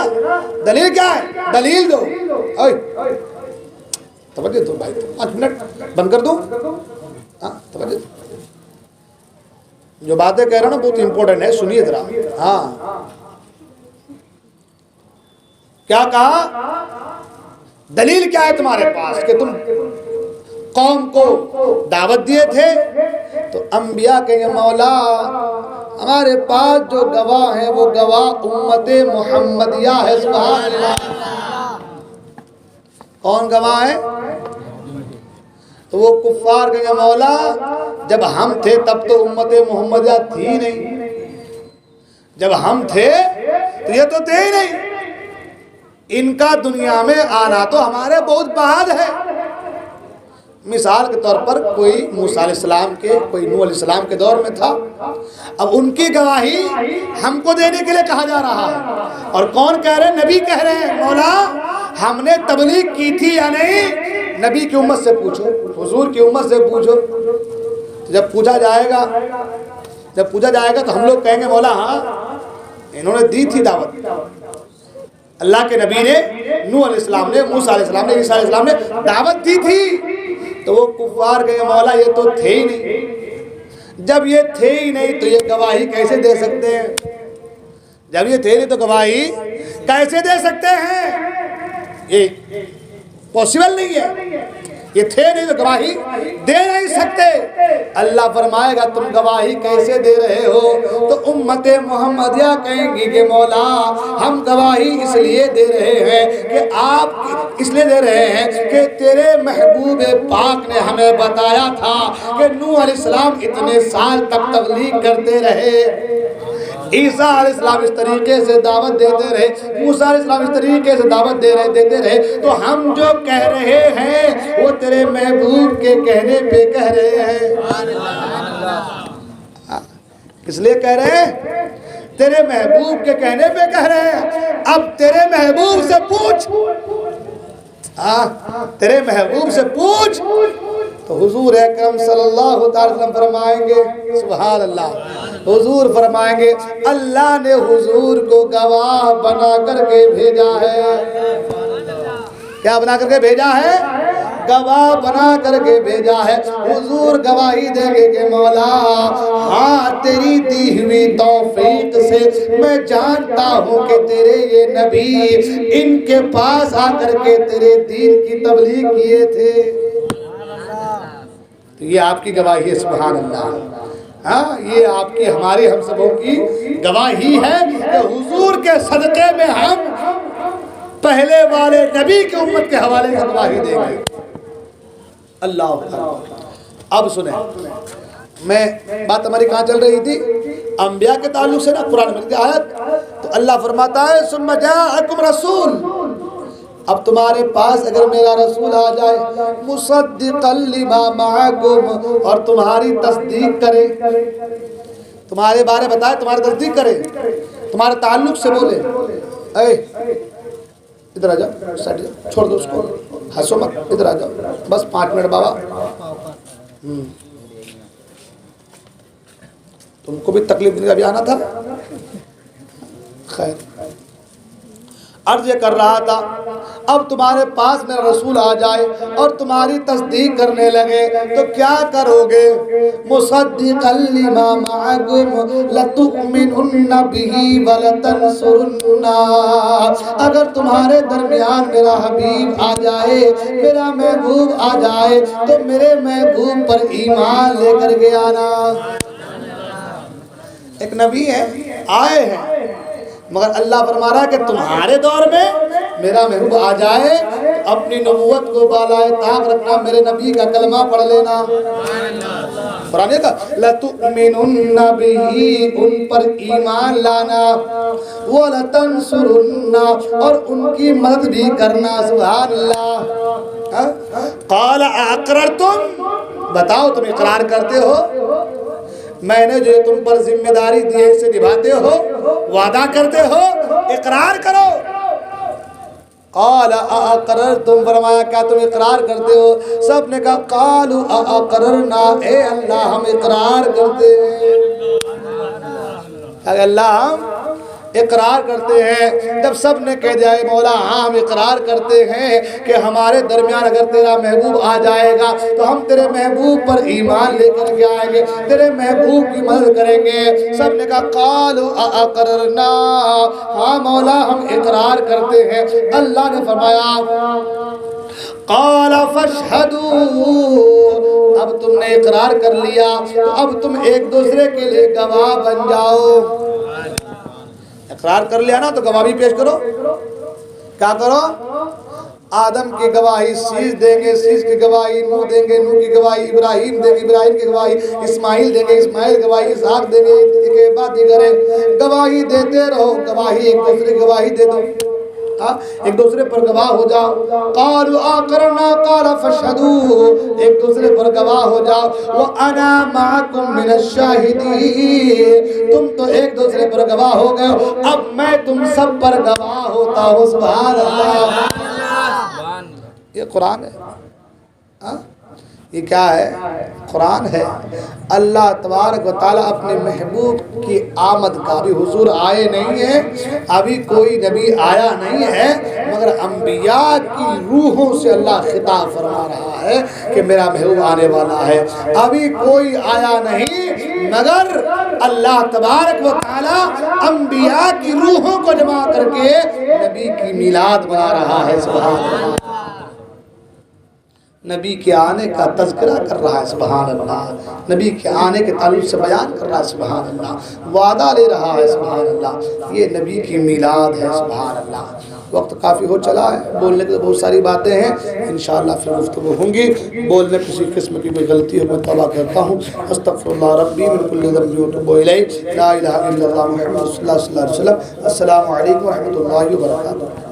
دلیل کیا ہے؟ دلیل دو۔ توجہ دو بھائی، 5 منٹ بند کر دوں۔ توجہ، جو باتیں کہہ رہا ہوں نا بہت امپورٹنٹ ہے، سنیے ذرا۔ ہاں کیا کہا؟ دلیل کیا ہے تمہارے پاس کہ تم قوم کو دعوت دیے تھے؟ تو انبیاء کہیں گے مولا ہمارے پاس جو گواہ ہیں وہ گواہ امت محمدیہ ہے۔ سبحان اللہ۔ کون گواہ ہے؟ تو وہ کفار کہیں گے مولا جب ہم تھے تب تو امت محمدیہ تھی نہیں، جب ہم تھے تو یہ تو تھے ہی نہیں، ان کا دنیا میں آنا تو ہمارے بہت بعد ہے۔ مثال کے طور پر کوئی موسیٰ علیہ السلام کے، کوئی نوح علیہ السلام کے دور میں تھا، اب ان کی گواہی ہم کو دینے کے لیے کہا جا رہا ہے، اور کون کہہ رہے ہیں؟ نبی کہہ رہے ہیں مولا ہم نے تبلیغ کی تھی یا نہیں؟ نبی کی امت سے پوچھو، حضور کی امت سے پوچھو۔ جب پوچھا جائے گا تو ہم لوگ کہیں گے مولا ہاں انہوں نے دی تھی دعوت، اللہ کے نبی نے، نوح علیہ السلام نے، موسیٰ علیہ السلام نے، عیسیٰ علیہ السلام نے دعوت دی تھی۔ تو وہ کفار کہیں مولا یہ تو تھے ہی نہیں، جب یہ تھے ہی نہیں تو یہ گواہی کیسے دے سکتے ہیں؟ جب یہ تھے نہیں تو گواہی کیسے دے سکتے ہیں؟ یہ پاسبل نہیں ہے، یہ تھے نہیں تو گواہی دے نہیں سکتے۔ اللہ فرمائے گا تم گواہی کیسے دے رہے ہو؟ تو امت محمدیہ کہیں گی کہ مولا ہم گواہی اس لیے دے رہے ہیں کہ آپ اس لیے دے رہے ہیں کہ تیرے محبوب پاک نے ہمیں بتایا تھا کہ نوح علیہ السلام اتنے سال تک تبلیغ کرتے رہے، عیسیٰ علیہ السلام اس طریقے سے دعوت دیتے رہے، موسیٰ علیہ السلام اس طریقے سے دعوت دیتے رہے، تو ہم جو کہہ رہے ہیں وہ تیرے محبوب کے کہنے پہ کہہ رہے ہیں۔ کس لیے کہہ رہے ہیں؟ تیرے محبوب کے کہنے پہ کہہ رہے ہیں۔ اب تیرے محبوب سے پوچھ، تیرے محبوب سے پوچھ تو حضور اکرم صلی اللہ علیہ وسلم فرمائیں گے، سبحان اللہ، حضور فرمائیں گے اللہ نے حضور کو گواہ بنا کر کے بھیجا ہے۔ کیا بنا کر کے بھیجا ہے؟ گواہ بنا کر کے بھیجا ہے۔ حضور گواہی دیں گے کہ مولا ہاں تیری دی ہوئی توفیق سے میں جانتا ہوں کہ تیرے یہ نبی ان کے پاس آ کر کے تیرے دین کی تبلیغ کیے تھے۔ تو یہ آپ کی گواہی ہے، سبحان اللہ۔ ہاں یہ آپ کی، ہماری، ہم سبوں کی گواہی ہے کہ حضور کے صدقے میں ہم پہلے والے نبی کی امت کے حوالے سے گواہی دیں گے۔ اللہ اکبر۔ اب سنیں، میں بات ہماری کہاں چل رہی تھی؟ انبیاء کے تعلق سے نا، قرآن میں آیت، تو اللہ فرماتا ہے ثم جاءکم رسول، اب تمہارے پاس اگر میرا رسول آ جائے مصدقا لما معکم، اور تمہاری تصدیق کرے، تمہارے بارے بتائے، تمہاری تصدیق کرے، تمہارے تعلق سے بولے، اے ادھر آ جاؤ، سائڈ جاؤ، چھوڑ دو اس کو، ہنسو مت، ادھر آ جاؤ، بس 5 منٹ بابا، تم کو بھی تکلیف دینے کا بھی آنا تھا۔ خیر، عرض یہ کر رہا تھا اب تمہارے پاس میرا رسول آ جائے اور تمہاری تصدیق کرنے لگے تو کیا کرو گے؟ مصدقا لما معکم لتؤمنن به ولتنصرن، اگر تمہارے درمیان میرا حبیب آ جائے، میرا محبوب آ جائے تو میرے محبوب پر ایمان لے کر کے آنا۔ ایک نبی ہے، آئے ہیں، مگر اللہ فرما رہا ہے کہ تمہارے دور میں میرا محبوب آ جائے تو اپنی نبوت کو بالائے طاق رکھنا، میرے نبی کا کلمہ پڑھ لینا۔ قرآن کا لَتُؤْمِنُنَّ بِهِ، ان پر ایمان لانا، وَلَتَنْصُرُنَّ، اور ان کی مدد بھی کرنا، سبحان اللہ۔ قَالَ أَقْرَرْتُمْ، بتاؤ تم اقرار کرتے ہو؟ میں نے جو تم پر ذمہ داری دی ہے اسے نبھاتے ہو، وعدہ کرتے ہو، اقرار کرو۔ قال اقررتم، فرمایا کیا تم اقرار کرتے ہو؟ سب نے کہا قالوا اقررنا، اے اللہ ہم اقرار کرتے ہیں، اے اللہ ہم اقرار کرتے ہیں۔ جب سب نے کہہ دیا مولا ہاں ہم اقرار کرتے ہیں کہ ہمارے درمیان اگر تیرا محبوب آ جائے گا تو ہم تیرے محبوب پر ایمان لے کر کے آئیں گے، تیرے محبوب کی مدد کریں گے، سب نے کہا قالوا اقررنا، ہاں مولا ہم اقرار کرتے ہیں۔ اللہ نے فرمایا قال فاشهدوا، اب تم نے اقرار کر لیا تو اب تم ایک دوسرے کے لیے گواہ بن جاؤ۔ اقرار کر لیا نا تو گواہ بھی پیش کرو۔ کیا کرو؟ آدم کی گواہی سیس دیں گے، سیس کی گواہی نوح دیں گے، نوح کی گواہی ابراہیم دیں گے، ابراہیم کی گواہی اسماعیل دیں گے، اسماعیل گواہی اسحاق دیں گے، کے بعد دیگر گواہی دیتے رہو، گواہی ایک دوسرے کی گواہی دے دو۔ ایک دوسرے پر گواہ ہو جاؤ. قالوا اقررنا قال فاشهدوا, ایک دوسرے پر گواہ ہو جاؤ. وانا معكم من الشاهدين, تم تو ایک دوسرے پر گواہ ہو گئے, اب میں تم سب پر گواہ ہوتا ہوں. سبحان اللہ. یہ قرآن ہے, یہ کیا ہے؟ قرآن ہے. اللہ تبارک و تعالیٰ اپنے محبوب کی آمد کا, ابھی حضور آئے نہیں ہیں, ابھی کوئی نبی آیا نہیں ہے, مگر انبیاء کی روحوں سے اللہ خطاب فرما رہا ہے کہ میرا محبوب آنے والا ہے. ابھی کوئی آیا نہیں, مگر اللہ تبارک و تعالیٰ انبیاء کی روحوں کو جمع کر کے نبی کی میلاد بنا رہا ہے. سبحان اللہ. نبی کے آنے کا تذکرہ کر رہا ہے. سبحان اللہ. نبی کے آنے کے تعلق سے بیان کر رہا ہے. سبحان اللہ. وعدہ لے رہا ہے. سبحان اللہ. یہ نبی کی میلاد ہے. سبحان اللہ. وقت کافی ہو چلا ہے, بولنے کے بہت ساری باتیں ہیں, انشاءاللہ پھر گفتگو ہوں گی. بولنے کسی قسم کی کوئی غلطی ہو میں توبہ کرتا ہوں. استغفر اللہ ربی من کل ذنب واتوب الیہ. لا الہ الا اللہ محمد رسول اللہ صلی اللہ علیہ وسلم. السلام علیکم ورحمۃ اللہ وبرکاتہ.